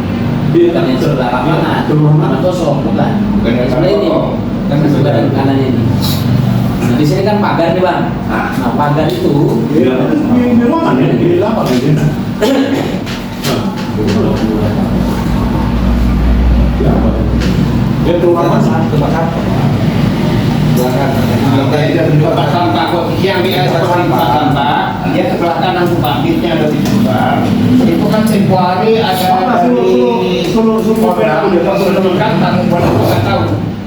Iya, Bukan yang sebelah lapangan. keluar mana? Taman kosong, bukan. Bukan yang Sebelah ini. kosong. Kan sebelah kanan ini. Nah, di sini kan pagar nih bang. Nah, pagar itu Iya, di ruangan ya, di lapangan ya. Nah, siapa? Ya keluar mana? tempat apa? Tempat sampah posisi yang dia sebelah tempat sampah, dia sebelah kanan tempat bisnya ada di sebelah. Itu kan tempo hari ada dari kan tanggung jawab nggak tahu.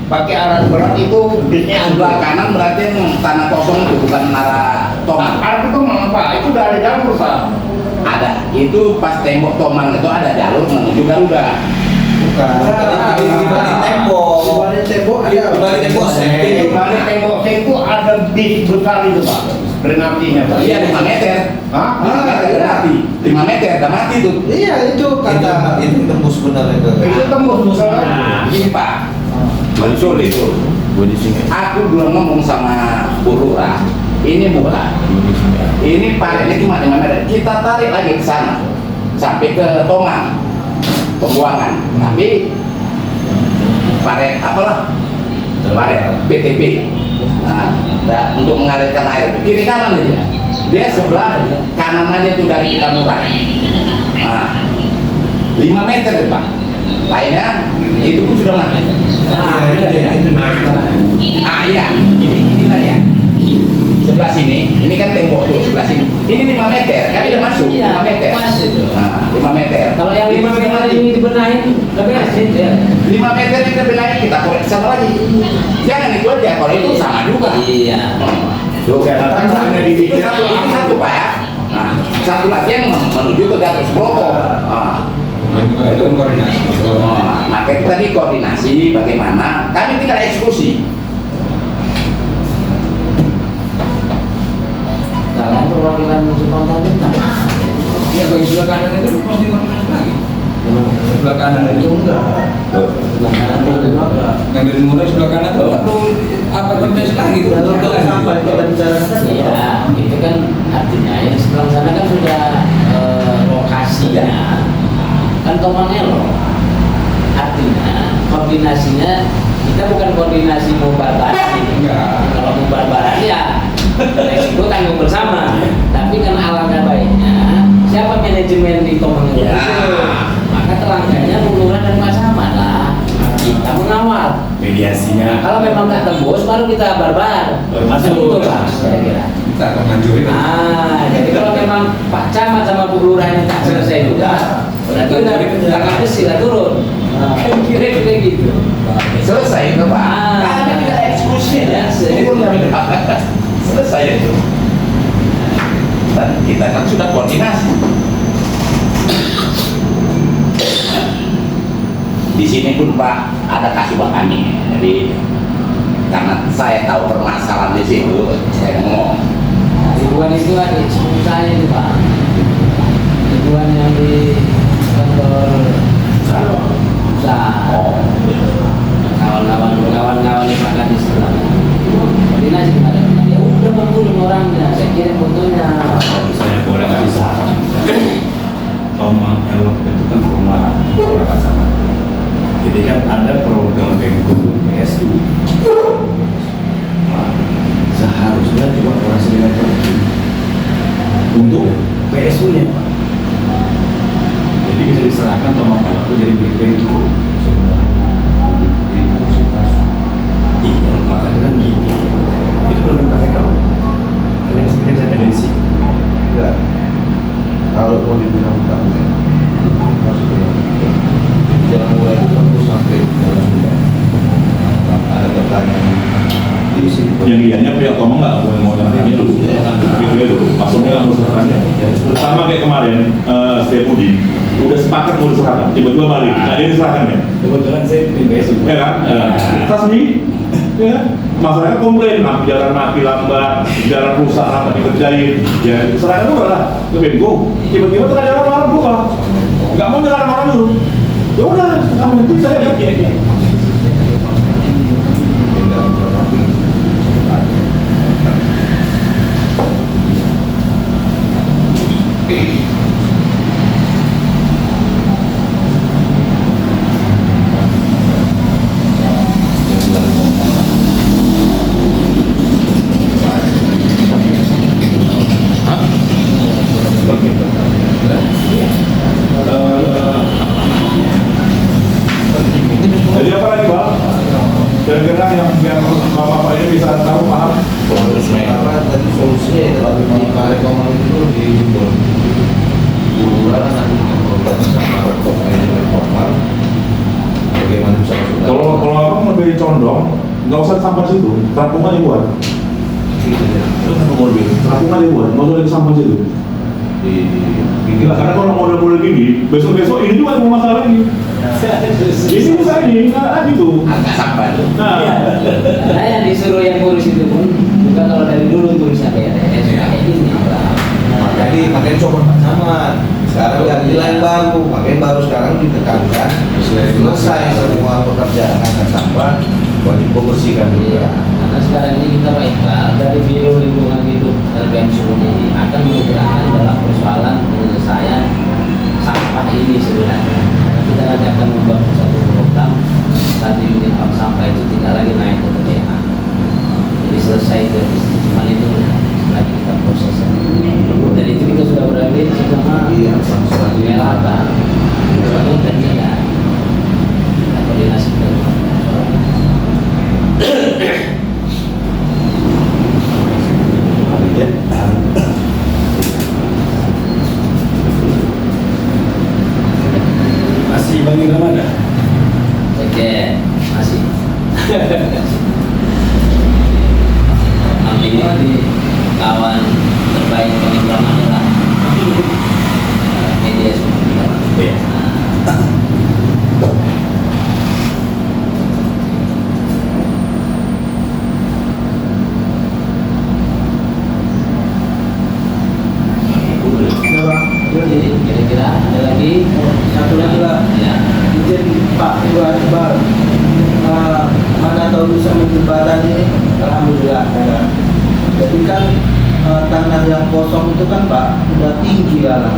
Pakai arah berat itu bisnya Sebelah kanan berarti yang tanah kosong itu bukan arah Tomang. arah itu mana Pak? Itu dari jalur Pak. Ada, itu pas tembok Tomang itu ada jalur menuju Garuda. Bukan. Di balik tembok. Di balik tembok ada. Di balik tembok safety. Di balik tembok itu ada bis besar itu Pak. Drenasinya Pak. Iya 5 meter. Hah? 5 meter udah mati. 5 meter udah mati tuh. Iya itu kata. Itu tembus benar itu. Itu tembus besar. Nah, ini Pak. Betul itu. Aku belum ngomong sama Bu Lurah. Ini bukan. Ini paretnya cuma 5 meter. Kita tarik lagi ke sana sampai ke Tomang pembuangan. Tapi paret apalah? Paret BTP. Nah, untuk mengalirkan air kiri kanan aja. Dia sebelah kanan aja tuh dari kita murah. Nah, 5 meter Pak. Lainnya itu pun sudah mati. Iya, inilah ya. Sebelah sini, ini kan tembok tuh sebelah sini. Ini 5 meter, kami udah masuk 5 meter. Masuk itu. Nah, 5 meter. Kalau yang 5 meter ini dibenahin, tapi asik ya. 5 meter kita benahi, kita korek sama lagi. Jangan itu aja, kalau itu sama juga. Iya. Tuh, Kan hanya di itu satu Pak ya. Nah, satu lagi yang menuju ke Gatot Subroto. Itu kan koordinasi. Maka kita tadi koordinasi bagaimana kami tinggal eksekusi. Jalan perwakilan municipal tadi Iya, bagi sebelah kanan itu pasti koordinasi lagi. Sebelah kanan itu enggak. sebelah kanan itu enggak. Yang dari mulai sebelah kanan itu perlu apa koordinasi lagi itu. Sampai kita bicara tadi. Iya, itu kan artinya yang sebelah sana kan sudah lokasinya kan Tomang Elo. Artinya koordinasinya kita bukan koordinasi mau barbaran ini. Enggak. Kalau mau barbaran ya resiko tanggung bersama. Tapi kan alangkah baiknya siapa manajemen di Tomang Elo Ya. itu, maka telangkanya Bu Lurah dan Mas Ahmad lah. Kita mengawal. Mediasinya. Kalau memang nggak tembus baru kita barbar. Masuk. Itu Pak, kira-kira. Kita akan ngancurin. Jadi kalau memang Pak Camat sama Bu Lurah ini tak selesai juga, berarti udah tangan besi lah turun. Kira-kira gitu. Selesai itu Pak. Kami tidak eksekusi ya. Selesai itu. Dan kita kan sudah koordinasi. Di sini pun Pak ada kasuhan kami. Jadi karena saya tahu permasalahan di situ, saya ngomong. Ribuan itu ada sepupu saya itu Pak. Ribuan yang di kantor usaha. Kawan-kawan di Pak Kadis sebelah. Koordinasi kita ada. Ya udah kumpulin orangnya, saya kirim fotonya. Saya boleh nggak bisa. Tomang Elok itu kan perumahan masyarakat sama. Jadi kan ada program Pemko PSU. Nah, seharusnya coba koordinasi dengan Pemko untuk PSU-nya, Pak. Jadi bisa diserahkan Tomang Elok itu jadi milik Pemko. Iya, makanya kan gini. Itu belum pakai kalau kalian sedikit saya tendensi. Enggak. Kalau mau dibilang utangnya, maksudnya jangan mulai tembus sampai dalam sudah. Ada pertanyaan di sini. Yang dianya pihak Tomang nggak boleh mau ini dulu, dulu. Maksudnya nggak mau serahkannya. Sama kayak kemarin, Stepudi udah sepakat mau diserahkan, tiba-tiba balik, nggak ada diserahkan ya. Kebetulan saya tim PSU. Ya kan? Resmi, ya. Masalahnya komplain, jalan mati lambat, jalan rusak lambat dikerjain. Ya, serahkan dulu lah ke Pemko. Tiba-tiba tuh ada orang buka, nggak mau jalan orang dulu. Ya udah, nanti saya ya. yang biar bapak-bapak ini bisa tahu paham. Karena tadi solusinya itu kalau di paret komang itu di bulan nanti sama manajemen formal bagaimana bisa masuk. Kalau abang lebih condong, nggak usah sampah situ, terapung aja buat. Itu kan mobil Terapung aja buat, nggak usah di sampah situ. di Karena kalau model-model gini, besok-besok ini juga mau masalah lagi. Ini bisa ini, nggak gitu. Agak sampah itu. Nah, Nah yang disuruh yang ngurus itu pun bukan kalau dari dulu ngurusnya PRS kayak gini. jadi pakai coba sama sekarang ganti lain baru pakai baru sekarang ditekankan selesai semua pekerjaan angkat sampah wajib membersihkan dulu. Iya, karena sekarang ini kita baikkan dari Biro Lingkungan Hidup Bemsu ini akan menggerakkan dalam persoalan penyelesaian sampah ini sebenarnya. Karena kita nanti akan membuat satu program tadi unit bank sampah itu tidak lagi naik ke TPA. Jadi selesai itu, cuma itu lagi kita proses. Dan itu kita sudah berada sama Melata. Itu ternyata kita koordinasi dengan Masih bagi Ramada. Oke, masih. Nanti di kawan terbaik kami Ramada lah. Media semua. Jadi kira-kira ada lagi Satu lagi lah. Ya. Izin Pak Iqbal, mana tahu bisa menjembatani, alhamdulillah. Ya. Jadi kan tanah yang kosong itu kan Pak udah tinggi lah.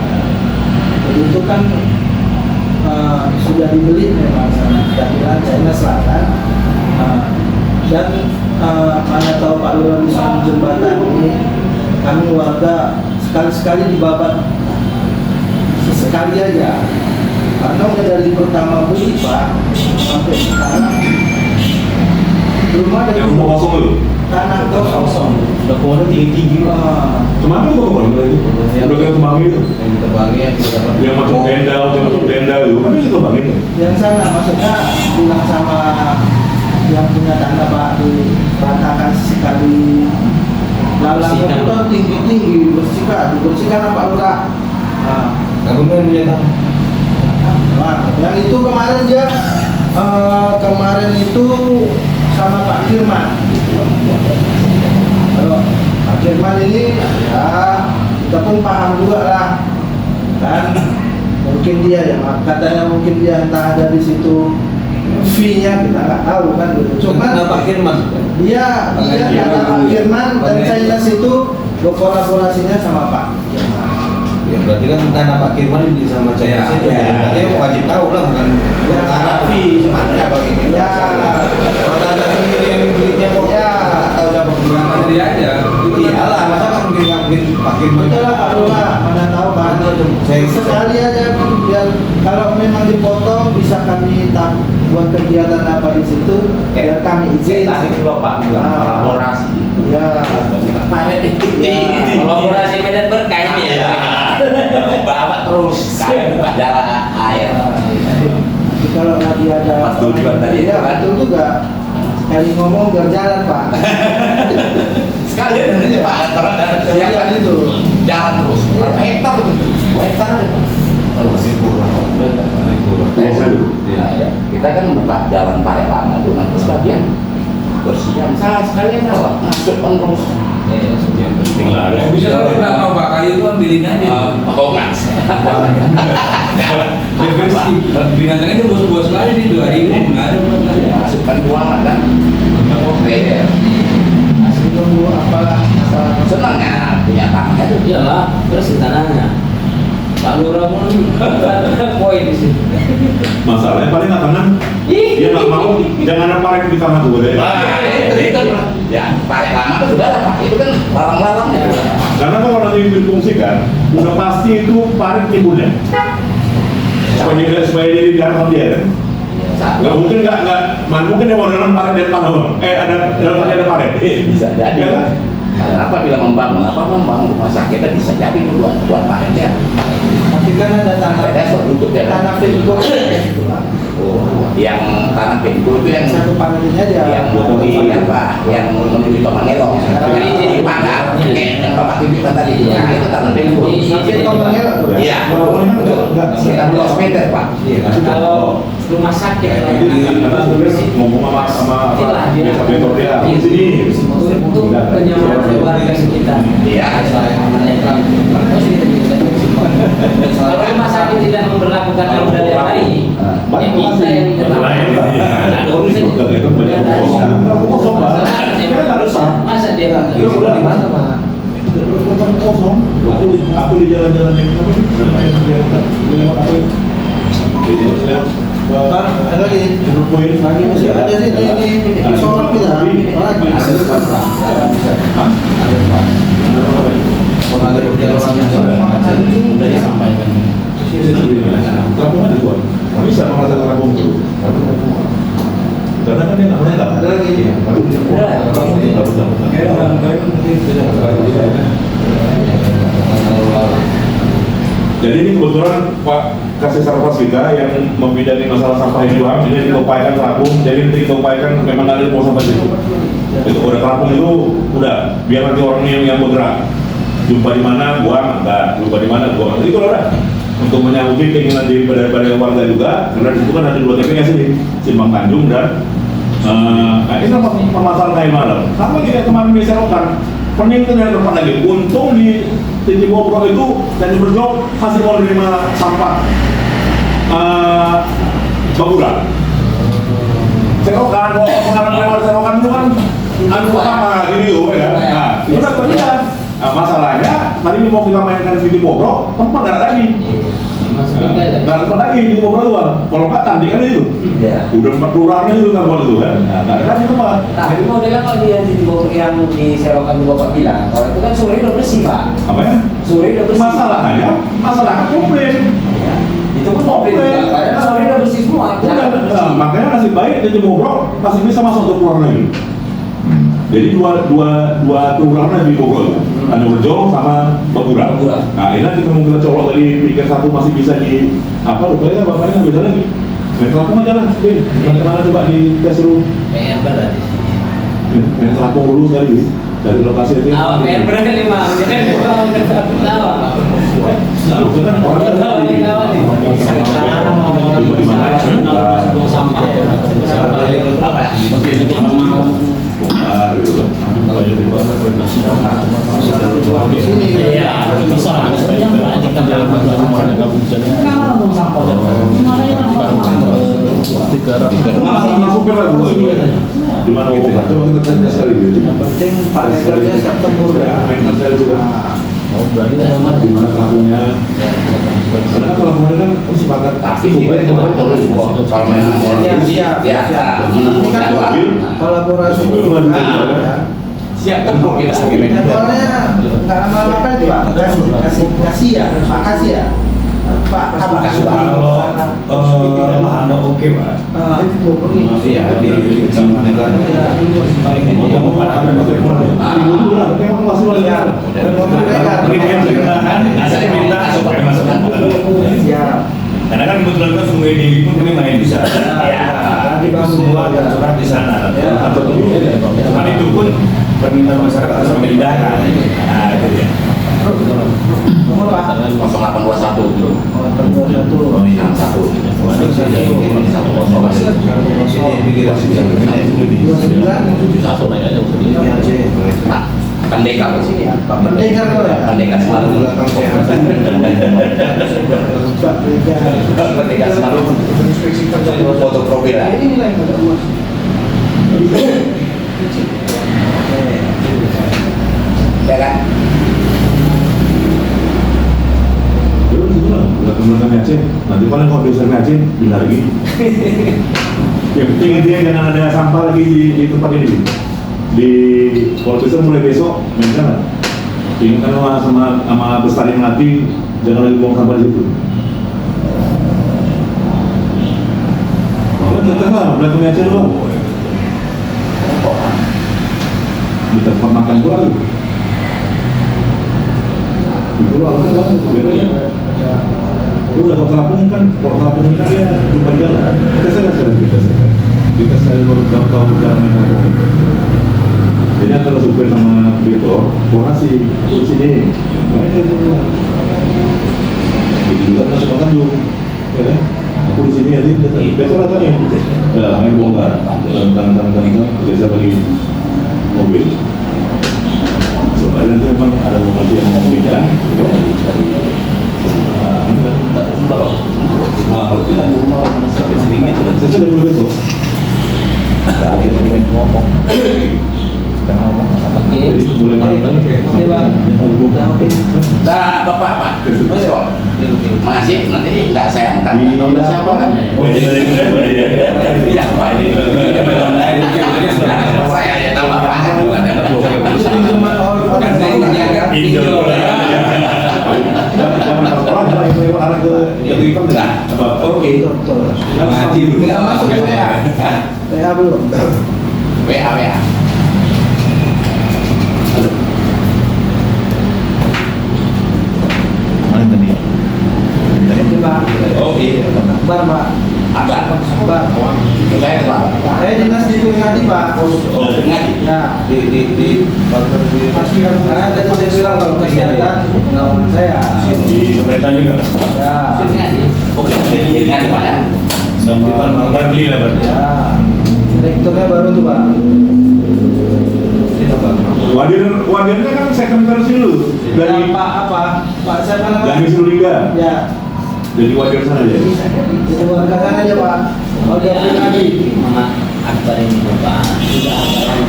Jadi itu kan sudah dibeli memang sana daerah China Selatan. Dan mana tahu Pak Lurah bisa menjembatani, kami warga sekali-sekali dibabat sesekali aja. Karena udah dari pertama beli Pak sampai sekarang belum ada yang rumah kosong itu. tanah kosong. Udah pohonnya tinggi-tinggi. Kemana tuh kok itu? Udah kayak temangi itu. yang terbagi yang kita dapat Yang macam tenda itu kan itu temangi itu. Yang sana maksudnya bilang sama yang punya tanah Pak diratakan sekali. Lalangnya itu tinggi-tinggi dibersihkan apa Lurah? aku kan punya tanah. Nah, yang itu kemarin dia kemarin itu sama Pak Firman. Kalau Pak Firman ini ya kita pun paham juga lah kan, mungkin dia ya katanya mungkin dia entah ada di situ fee-nya kita nggak tahu kan gitu. Cuman Pak Firman dia kata Pak Firman dan saya situ berkolaborasinya sama Pak Firman. ya berarti kan tanah Pak Firman di sama saya itu dia wajib tahu lah bukan tanah fee semuanya bagi Ya. kalau tanah sendiri yang duitnya kok tahu siapa penggunaan Jadi aja. iyalah masa kan mungkin Pak Firman Betul lah Pak Lurah, mana tahu kan. Saya Sekali aja biar kalau memang dipotong bisa kami buat kegiatan apa di situ biar kami izin. Tadi kalau Pak bilang kolaborasi. Ya. Kolaborasi Medan Berkah ini ya. Bawa terus kayak jalan air. Tapi kalau lagi ada Mas tujuan tadi ya, kan? betul juga. Sekali ngomong biar jalan Pak. Sekalian aja Pak, terus Sekalian itu. jalan terus. Berapa hektar itu? 2 hektar ada. masih kurang Ya, kita kan buka jalan paling lama tuh nanti sebagian bersihan. Salah sekalian lah, masuk kan terus. Yang penting lah. Bisa kalau nggak tahu Pak kayu itu ambilin aja. Oh nggak. Biar bersih. Binatangnya itu bos-bos lagi di 2000 nggak ada. Masukkan buangan kan. Oke. Masih nunggu apalah masalah. Senang ya punya tanah itu. Iyalah, terus tanahnya. Pak Lurah pun poin di situ. Masalahnya paling nggak tenang. Dia nggak mau jangan ada paret di tanah gue deh. Nah, itu kan ya paling lama itu sudah Pak. Itu kan larang-larangnya. Karena kalau nanti difungsikan, udah pasti itu paret timbulnya. Supaya jadi darah dia kan. Nggak mungkin mana mungkin dia mau dalam paret dari tanah ada paret. Bisa jadi. Ya kan? Apa bilang membangun rumah sakit dan bisa jadi buat paretnya. Tapi kan ada tanah Paretnya buat untuk jalan. tanah pintu itu Pak. Oh, yang tanah pintu itu yang Satu panelnya dia yang menuju apa? Yang menuju Tomangelo. Jadi pagar yang Bapak tunjukkan tadi. Nah, itu tanah pintu. Sampai Tomangelo. Iya. Sekitar 2 meter, Pak. Kalau rumah sakit Ngomong sama bentor dia di sini. untuk kenyamanan warga sekitar. Iya. Kalau rumah sakit tidak memperlakukan aturan yang baik, ya kita yang masa dia Aku di jalan-jalan yang Pak, ada lagi. Lagi masih ada sih di sorot kita. Lagi. Kampung ada dua. Bisa mengatakan kampung itu. Karena kan dia nggak menetap. Ada lagi. Jadi ini kebetulan Pak Kasih Sarpas kita yang membidani masalah sampah Juang ini diupayakan terapung. Jadi nanti kita upayakan memang ada mau sampai situ. Itu udah terapung itu udah biar nanti orang yang bergerak. Jumpa di mana buang, enggak. Jumpa di mana buang. Itu udah. Untuk menyambut keinginan daripada warga juga, karena di situ kan ada 2 TPS ini, Simpang Tanjung dan ini sama permasalahan kayak malam. Sama kita kemarin di Serokan, pening itu dari tempat lagi. Untung di Titik Bobrok itu dan di Berjong masih mau menerima sampah Bagura. Serokan, pengalaman lewat Serokan itu kan anu pertama gini tuh ya. Nah, itu udah terlihat. Nah, masalahnya tadi mau kita mainkan di Titik Bobrok, tempat nggak ada lagi. Nggak ada tempat lagi di Bobrok tuh. Kalau nggak tandingan itu. Udah 4 kelurahan itu kan kalau itu kan. Nah, nggak ada lagi tempat. Tapi modelnya kalau dia di bawah yang di Serokan Bapak bilang, kalau itu kan sore udah bersih Pak. Apa ya? Sore udah bersih. Masalah komplain. Itu kan mobil juga. Sore udah bersih semua. Nah, makanya nasib baik di Bobrok masih bisa masuk ke kelurahan lagi. Jadi dua kelurahan di Bogor, ada Berjong sama Bagura. Nah ini nanti kita colok dari pikir satu masih bisa di apa? Rupanya bapaknya nggak bisa lagi. Metro Lampung aja lah, bagaimana coba di tes dulu. PR berarti. Metro Lampung dulu sekali dari lokasi itu. PR berarti 5. Jadi tahu. Nah, itu kan orang Tahu nih kawan nih. di mana? Sampah. Di mana coba kita tanya sekali gitu. Penting Pak Lekernya siap tempur ya. Saya juga. Oh, berarti di mana kampungnya? Karena kalau kemudian kan sepakat Tapi itu terus kalau memang Siap. ya. Ini kan kolaborasi dulu kan. Siap tempur kita sebagai Soalnya nggak lama-lama kan itu Pak. Kasih ya, Pak kasih ya. Pak kasih Kalau ada oke Pak. Iya di karena kan kebetulan kan Sungai Deli pun kami main di sana. Ya, semua ada surat di sana. Cuma itu pun permintaan masyarakat harus memindahkan. Nah, itu dia. Nomor Pak. 0821 itu. Oh, Yang satu. Pak Pendekar di sini. Pak Pendekar kok ya? Pendekar Semarang. Pendekar Semarang. Foto profil lah. Ini nilai pada Mas. Ya kan? udah kemudian Aceh, nanti paling kalau bisa Aceh bila lagi. Yang penting dia jangan ada sampah lagi di tempat ini. Di kalau bisa mulai besok, misalnya, ingatkan sama Bestari Melati, jangan lagi buang sampah di situ. Tetap belakang aja doang. Di tempat makan gua tuh. Itu kan bedanya. Udah kalau kampung kan ya cuma jalan. Kita saya baru tahu jalan kampung. Jadi antara supir sama Beto, koordinasi di sini. Jadi juga masuk makan dulu, ya kan? Aku di sini aja, Beto datangnya. Ya, main bongkar, tentang biasa bagi mobil. Soalnya itu memang ada mobil yang mau pindah. Kalau kita mau sampai sini itu saya sudah mulai besok. Akhirnya ngomong. Jadi mulai malam Nah, Bapak Pak. Makasih, nanti enggak saya angkat. Nomor siapa kan? Iya, Pak ini. Saya ya tahu Bapak kan juga ada. Oke. Nggak masuk ke WA. WA belum. WA. Oke. Akbar, Pak. Akbar. Akbar. Saya Pak. Saya dinas di Ngadi, Pak. Oh, Ngadi. Ya. Di Pasti kan karena tadi saya bilang kalau kesehatan pengalaman saya. Di pemerintah juga. Ya. Oke, jadi Ngadi Pak ya. Sama Barli lah berarti. Ya. Direkturnya baru tuh, Pak. Wadirnya kan sekretaris dulu dari Pak apa? Pak siapa namanya? Gani Suliga. Ya. Jadi wadir sana aja. Jadi warga sana aja, Pak. Kalau dia pribadi. Muhammad Akbar ini Bapak tidak ada yang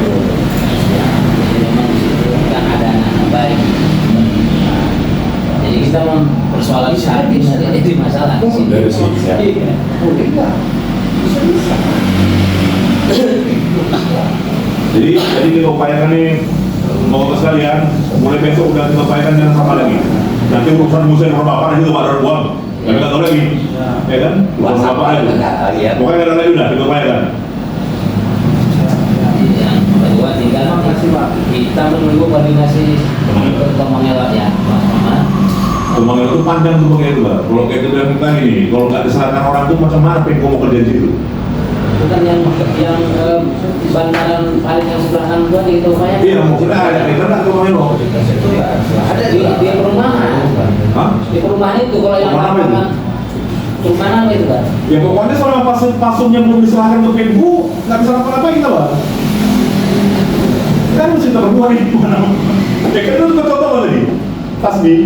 ya, jadi memang di situ kan ada anak baik. Jadi kita mempersoalkan syariat itu masalah di sini. Dari sini. Iya. Jadi kita upayakan nih mau sekalian mulai besok udah kita upayakan jangan sama lagi. Nanti urusan musim rumah bapak itu ada uang. Kami nggak tahu lagi, ya kan? Urusan bapak itu. Pokoknya nggak ada lagi udah kita upayakan. Yang kedua tinggal kita menunggu koordinasi Kemengelot ya, Muhammad. Kemangnya itu panjang tuh pakai itu, Pak. Kalau kayak itu bilang kita gini, kalau nggak diserahkan orang tuh macam mana pengen mau kerja di situ? Itu kan yang bandaran paling yang sebelah kanan gua di Tokyo. Iya, mau kita nggak kemangnya loh. Ada di perumahan. Hah? Di perumahan itu kalau yang Perumahan apa itu? perumahan apa itu kan? Ya pokoknya selama pasungnya belum diserahkan ke Pembu, nggak bisa apa-apa kita, Pak. Kan mesti berdua nih, mana? Ya kan itu contoh tadi, pas nih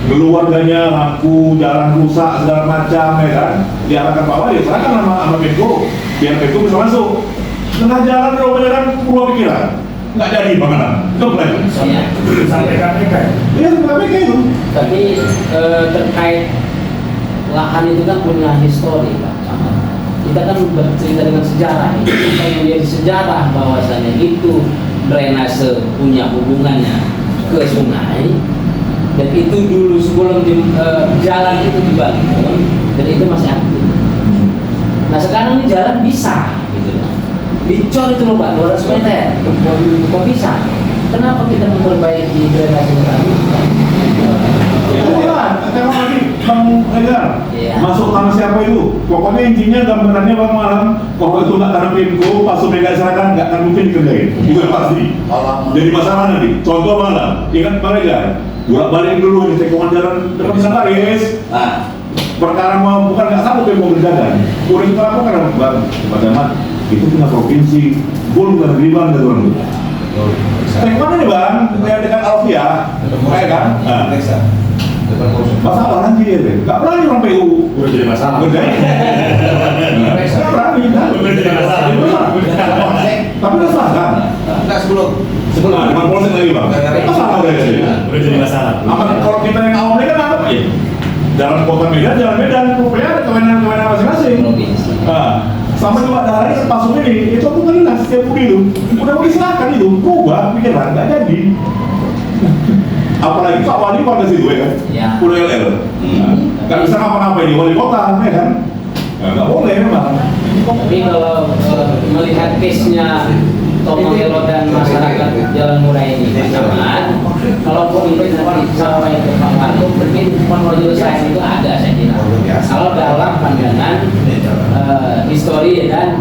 keluarganya lampu, jalan rusak segala macam, ya kan? Diarahkan Pak Wali, serahkan sama Pembu, biar Pembu bisa masuk. Tengah jalan rupanya kan berubah pikiran, nggak jadi bangunan, komplain. Iya. Sampai KPK. Iya, sampai KPK itu. Tapi terkait lahan itu kan punya histori Pak. Kita kan bercerita dengan sejarah. Kita yang menjadi sejarah bahwasanya itu drainase punya hubungannya ke sungai dan itu dulu sebelum jalan itu dibangun dan itu masih aktif. Nah sekarang ini jalan bisa gitu. Dicor itu loh Pak 200 meter kok bisa? Kenapa kita memperbaiki drainase tadi? Tengok lagi, Bang Haidar. Iya. Masuk tanah siapa itu? Pokoknya intinya gambarannya Bang Malam, kalau itu nggak tanah Pemko, pas mereka serahkan nggak akan mungkin dikerjain. Itu yang pasti. Jadi masalah nanti. Contoh Malam, ingat Bang Haidar, bolak-balik dulu di cekongan jalan depan sana Paris. Perkara mau bukan nggak sanggup Pemko kerjakan. Udah kita lakukan Bang, Pak Jamat, itu punya provinsi, belum negeri Bang dari orang itu. Cekongan ini Bang, yang dekat Alfia, kayak kan? Masalah nanti ya, nggak berani orang PU. Udah jadi masalah. Nggak berani. Udah jadi masalah. Tapi udah selesai. Enggak sebelum. Nah, dengan polsek lagi Bang. Masalah udah jadi. Udah jadi masalah. Apa kalau kita yang awalnya kan apa ya? Jalan kota Medan, jalan Medan, rupanya ada kewenangan masing-masing. Provinsi. Nah, sama juga dari pasung ini, itu aku ngelihat setiap budi itu, udah mau diserahkan itu, berubah pikiran, nggak jadi. Apalagi Pak Wali pada situ ya kan, Ya. udah LL, nggak bisa ngapa-ngapain di wali kota ya kan, nggak boleh memang. Tapi kalau melihat case-nya Tomangelo dan masyarakat Jalan Murah ini bersamaan, kalaupun itu nanti sampai ke Pak Margo, mungkin penyelesaian itu ada saya kira. Kalau dalam pandangan histori dan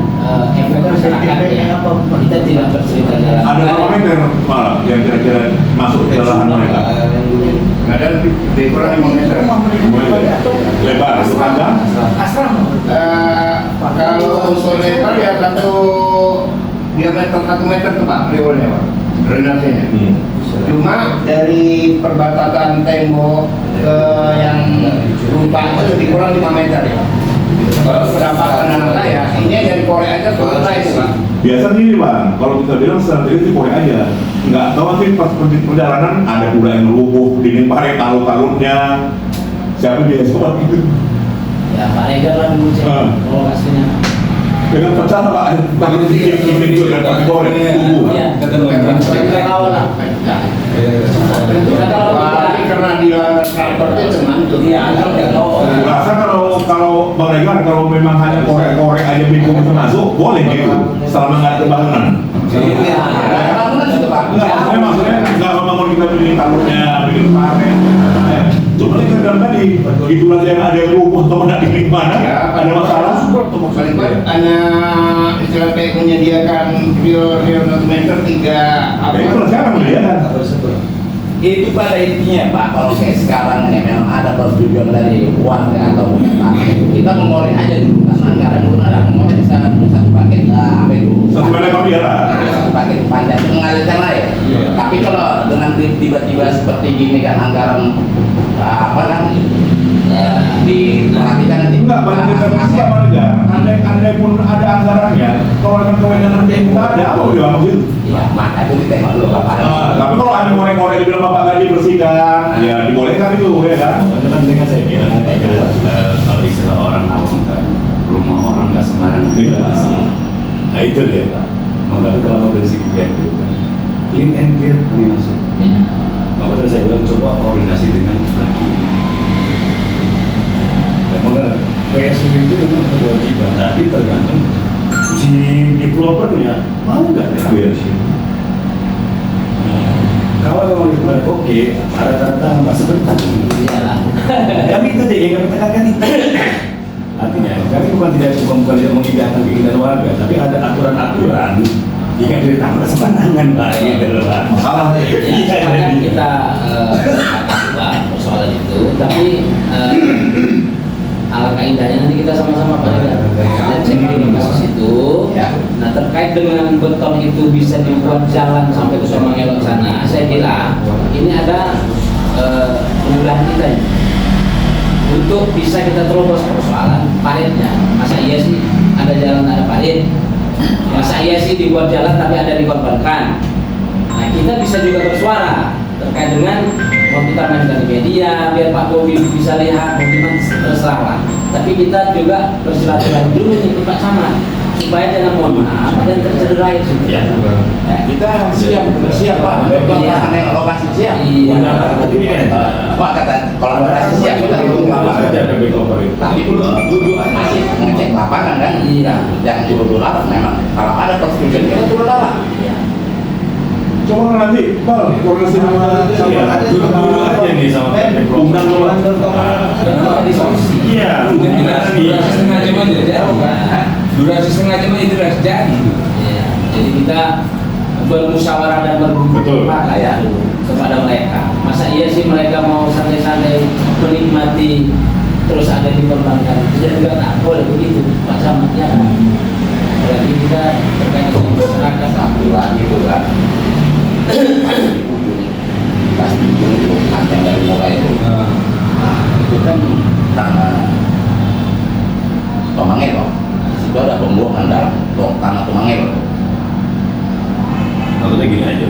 efek masyarakat ya, kita tidak bercerita dalam. Ada berapa meter malah yang kira-kira masuk ke lahan mereka? Ada di kurang 5 meter. Lebar, panjang? Kalau usul lebar ya diameter 1 meter tuh Pak, riwalnya Pak, drenasenya. Cuma dari perbatasan tembok ke yang rupa itu lebih kurang 5 meter ya. Kalau pendapatan anak saya, ini dari Korea aja selesai Pak. Biasanya ini Bang, kalau kita bilang strategi itu korek aja. Nggak tahu nanti pas perjalanan ada pula yang lumpuh, dinding parit, talut-talutnya. Siapa biasa Pak itu? Ya Pak Regar lah dulu cek lokasinya. Dengan pecah Pak, tangan dinding itu dan pakai korek tubuh. Iya, kita tahu lah. Kita tahu Tapi karena dia transportnya cuman itu. Iya, Rasa kalau Bang Regar kalau memang hanya korek-korek aja bingung bisa masuk, boleh gitu. Selama nggak ada bangunan. Iya. Enggak, maksudnya nggak membangun kita bikin talutnya, bikin parit. Cuma ini kan tadi, itulah yang ada yang lumpuh atau tidak di mana, ada masalah. Paling baik anak istilah kayak menyediakan real 1 meter 3 apa? Ya itu siapa melihat? Itu pada intinya Pak, kalau kayak sekarang ya memang ada persetujuan dari warga atau pemerintah, kita mengorek aja dulu karena anggaran dulu ada mengorek di sana satu paket apa itu? Satu paket apa ya? Satu paket panjang mengalir yang lain. Tapi kalau dengan tiba-tiba seperti gini kan anggaran apa kan diperhatikan nanti. Enggak, banyak kita bisa Pak Regar. Andai pun ada anggarannya, kalau ada kewenangan yang nggak ada, apa udah maksud? Ya, maka itu ditengok dulu Bapak. Tapi kalau ada korek-korek dibilang Bapak gaji bersihkan, ya dibolehkan itu ya kan? Kan dengan saya bilang kalau istilah orang awam kan rumah orang nggak sembarangan Iya. bersih. Nah itu dia Pak. Makanya kalau bersih dia itu kan clean and clear kami masuk. Maka saya bilang coba koordinasi dengan laki. Memang PSU itu memang kewajiban, tapi tergantung si developernya mau nggak ya? Kalau memang dibilang oke, ada tanda nggak sebentar. Iyalah. Kami itu deh yang kami tekankan itu. Artinya kami bukan tidak mengindahkan keinginan warga, tapi ada aturan-aturan jika ditambah sembarangan Pak, gitu loh Pak. Salah. Ya, sepakat kita Pak persoalan itu, tapi alangkah indahnya nanti kita sama-sama Pak dan cek dulu kasus itu. Nah terkait dengan beton itu bisa dibuat jalan sampai ke Tomangelo sana, saya kira ini ada kemudahan kita ini untuk bisa kita terobos persoalan paritnya. Masa iya sih ada jalan ada parit? Masa iya sih dibuat jalan tapi ada dikorbankan? Nah kita bisa juga bersuara terkait dengan mau kita mainkan di media biar Pak Bobi bisa lihat bagaimana terserah lah. Tapi kita juga bersilaturahmi dulu nih Pak Samad supaya jangan mohon maaf dan tercederai itu. Ya, kita siap Pak. Iya. Yang lokasi siap. Iya. Pak kata kalau lokasi siap kita dulu Pak. Tapi dulu masih ngecek lapangan kan. Iya. Jangan dulu lapangan memang. Kalau ada persetujuan kita turun lapangan. Coba nanti, Bang, koordinasi sama Dulu aja nih sama undang dulu. Iya, Durasi setengah jam aja jadi. Durasi setengah jam aja sudah jadi. Iya. Jadi kita bermusyawarah dan Betul. bermufakat ya kepada mereka. Masa iya sih mereka mau santai-santai menikmati terus ada dikorbankan? Tidak juga tak boleh begitu Pak Samad ya. Berarti kita terkait dengan masyarakat Alhamdulillah gitu kan. Pasti itu panjang dari mulai itu. Nah, itu kan tanah Tomangelo. Itu ada pembuangan dalam tanah Tomangelo. Kalau kayak gini aja,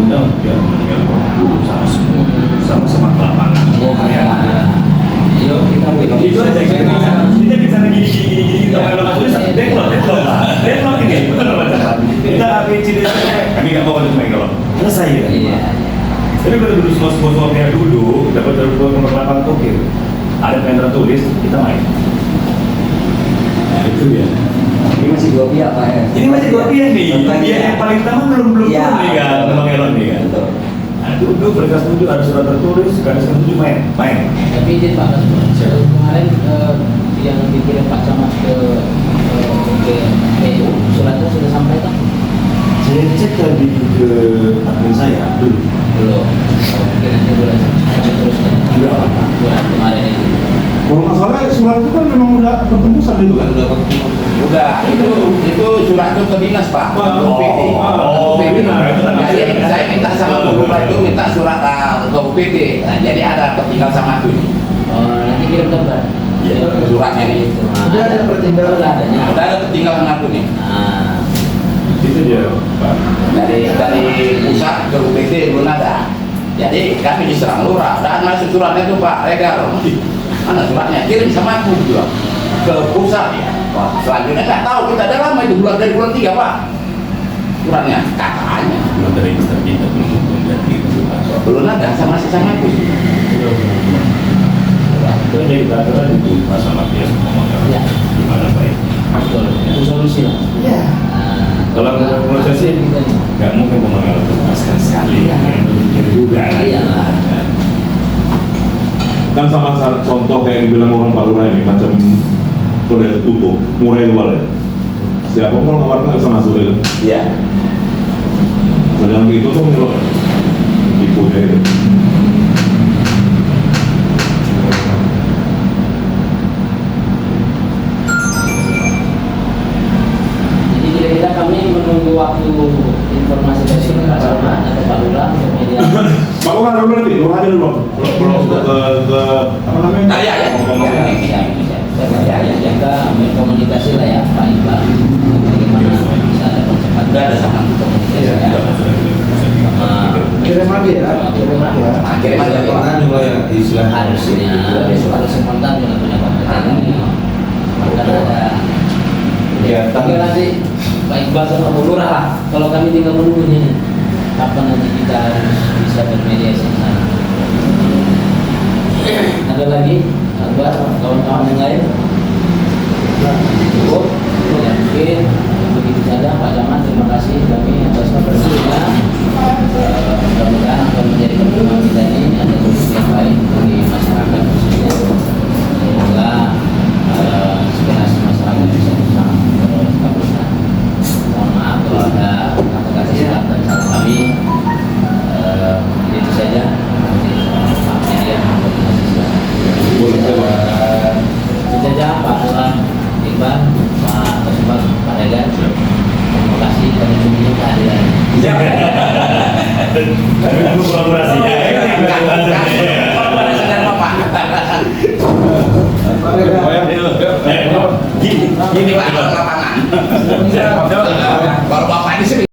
undang biar meninggal dulu sama lapangan. Oh, yuk kita Itu aja kita bisa gini kita kalau masuk deadlock ini betul Pak. Kita ABCD kami nggak mau untuk main kalau selesai ya. Iya. Tapi kalau dulu semua dulu dapat nomor 8 tokir ada pendra tulis kita main. Nah, itu itu dia. Ini masih dua pihak Pak ya. Ini masih dua pihak nih. Pihak yang paling utama belum Iya. turun nih kan, Bang Elon nih kan. Betul. Nah, dulu mereka setuju ada surat tertulis, sekarang setuju main. Tapi izin Pak Kasman, kemarin yang dikirim Pak Camat ke PU, suratnya sudah sampai kan? Saya cek tadi ke admin saya dulu. Belum. Mungkin nanti bulan terusnya. Bulan kemarin itu. Kalau nggak salah surat itu kan memang udah ketembusan itu kan? Udah, itu surat itu ke dinas Pak. Oh, UPT. UPT. Jadi saya minta sama Gubernur itu minta surat ke UPT. Nah, jadi ada tertinggal sama aku ini. Oh, nanti kirim gambar. Iya, suratnya ini. Udah ada pertimbangan. Udah adanya. Udah ada tertinggal sama aku nih. Nah, Itu dia, Pak. Dari pusat ke UPT belum ada. Jadi kami diserang lurah. Dan masuk suratnya itu Pak Regar. Mana suratnya? Kirim sama aku juga ke pusat ya. Wah, selanjutnya nggak tahu kita ada lama itu dari bulan 3 Pak. Suratnya katanya Belum dari Mister kita belum jadi itu, Pak. belum ada sama aku. Itu aja kita adalah di masalah dia ngomong Ya. gimana baik. betul. Itu solusi lah. Iya. Nah, Kalau menurut saya sih nggak mungkin pemenang lepaskan sekali ya, itu mikir juga. Iya lah. Kan sama contoh kayak yang dibilang orang Pak Lurah ini macam udah tertutup, murai luar ya. Siapa pun kamarnya nggak bisa masuk ya. Iya. Sedang itu tuh menurut tipunya itu. Jadi kira-kira kami menunggu waktu informasi dari Pak Camat atau Pak Lurah untuk media. Pak Lurah dulu nanti, Lurah aja dulu. Belum ke apa namanya? Nah, ya. Saya jaga komunikasi lah ya Pak Iqbal. Bagaimana bisa ada percepatan Udah ada sama. komunikasi ya. Kirim lagi ya. Kirim lagi ya. Akhirnya masih ada Spontan juga ya istilahnya. Harusnya harus spontan dengan punya kompetensi. Maka ada Kegiatan. Oke nanti Pak Iqbal sama Bu Lurah lah. Kalau kami tinggal menunggu nih, kapan nanti kita harus bisa bermediasi di sana. Ada lagi, Akbar, kawan-kawan yang lain? Cukup, ya mungkin begitu saja Pak Camat. Terima kasih kami atas kebersamaan. Mudah-mudahan akan menjadi perkembangan kita ini ada solusi yang baik bagi masyarakat khususnya. Semoga aspirasi masyarakat bisa terkabulkan. Mohon maaf kalau ada kata-kata silap dan salah kami. Itu saja. Maaf ya, koordinasi silakan. Itu saja Pak Lurah, Iqbal, Pak Kasubag, Pak Regar. Terima kasih kami tunggu kehadiran. Tapi tunggu kolaborasinya. Kolaborasi dan Bapak. Gini Pak, kalau lapangan. Kalau Bapak di sini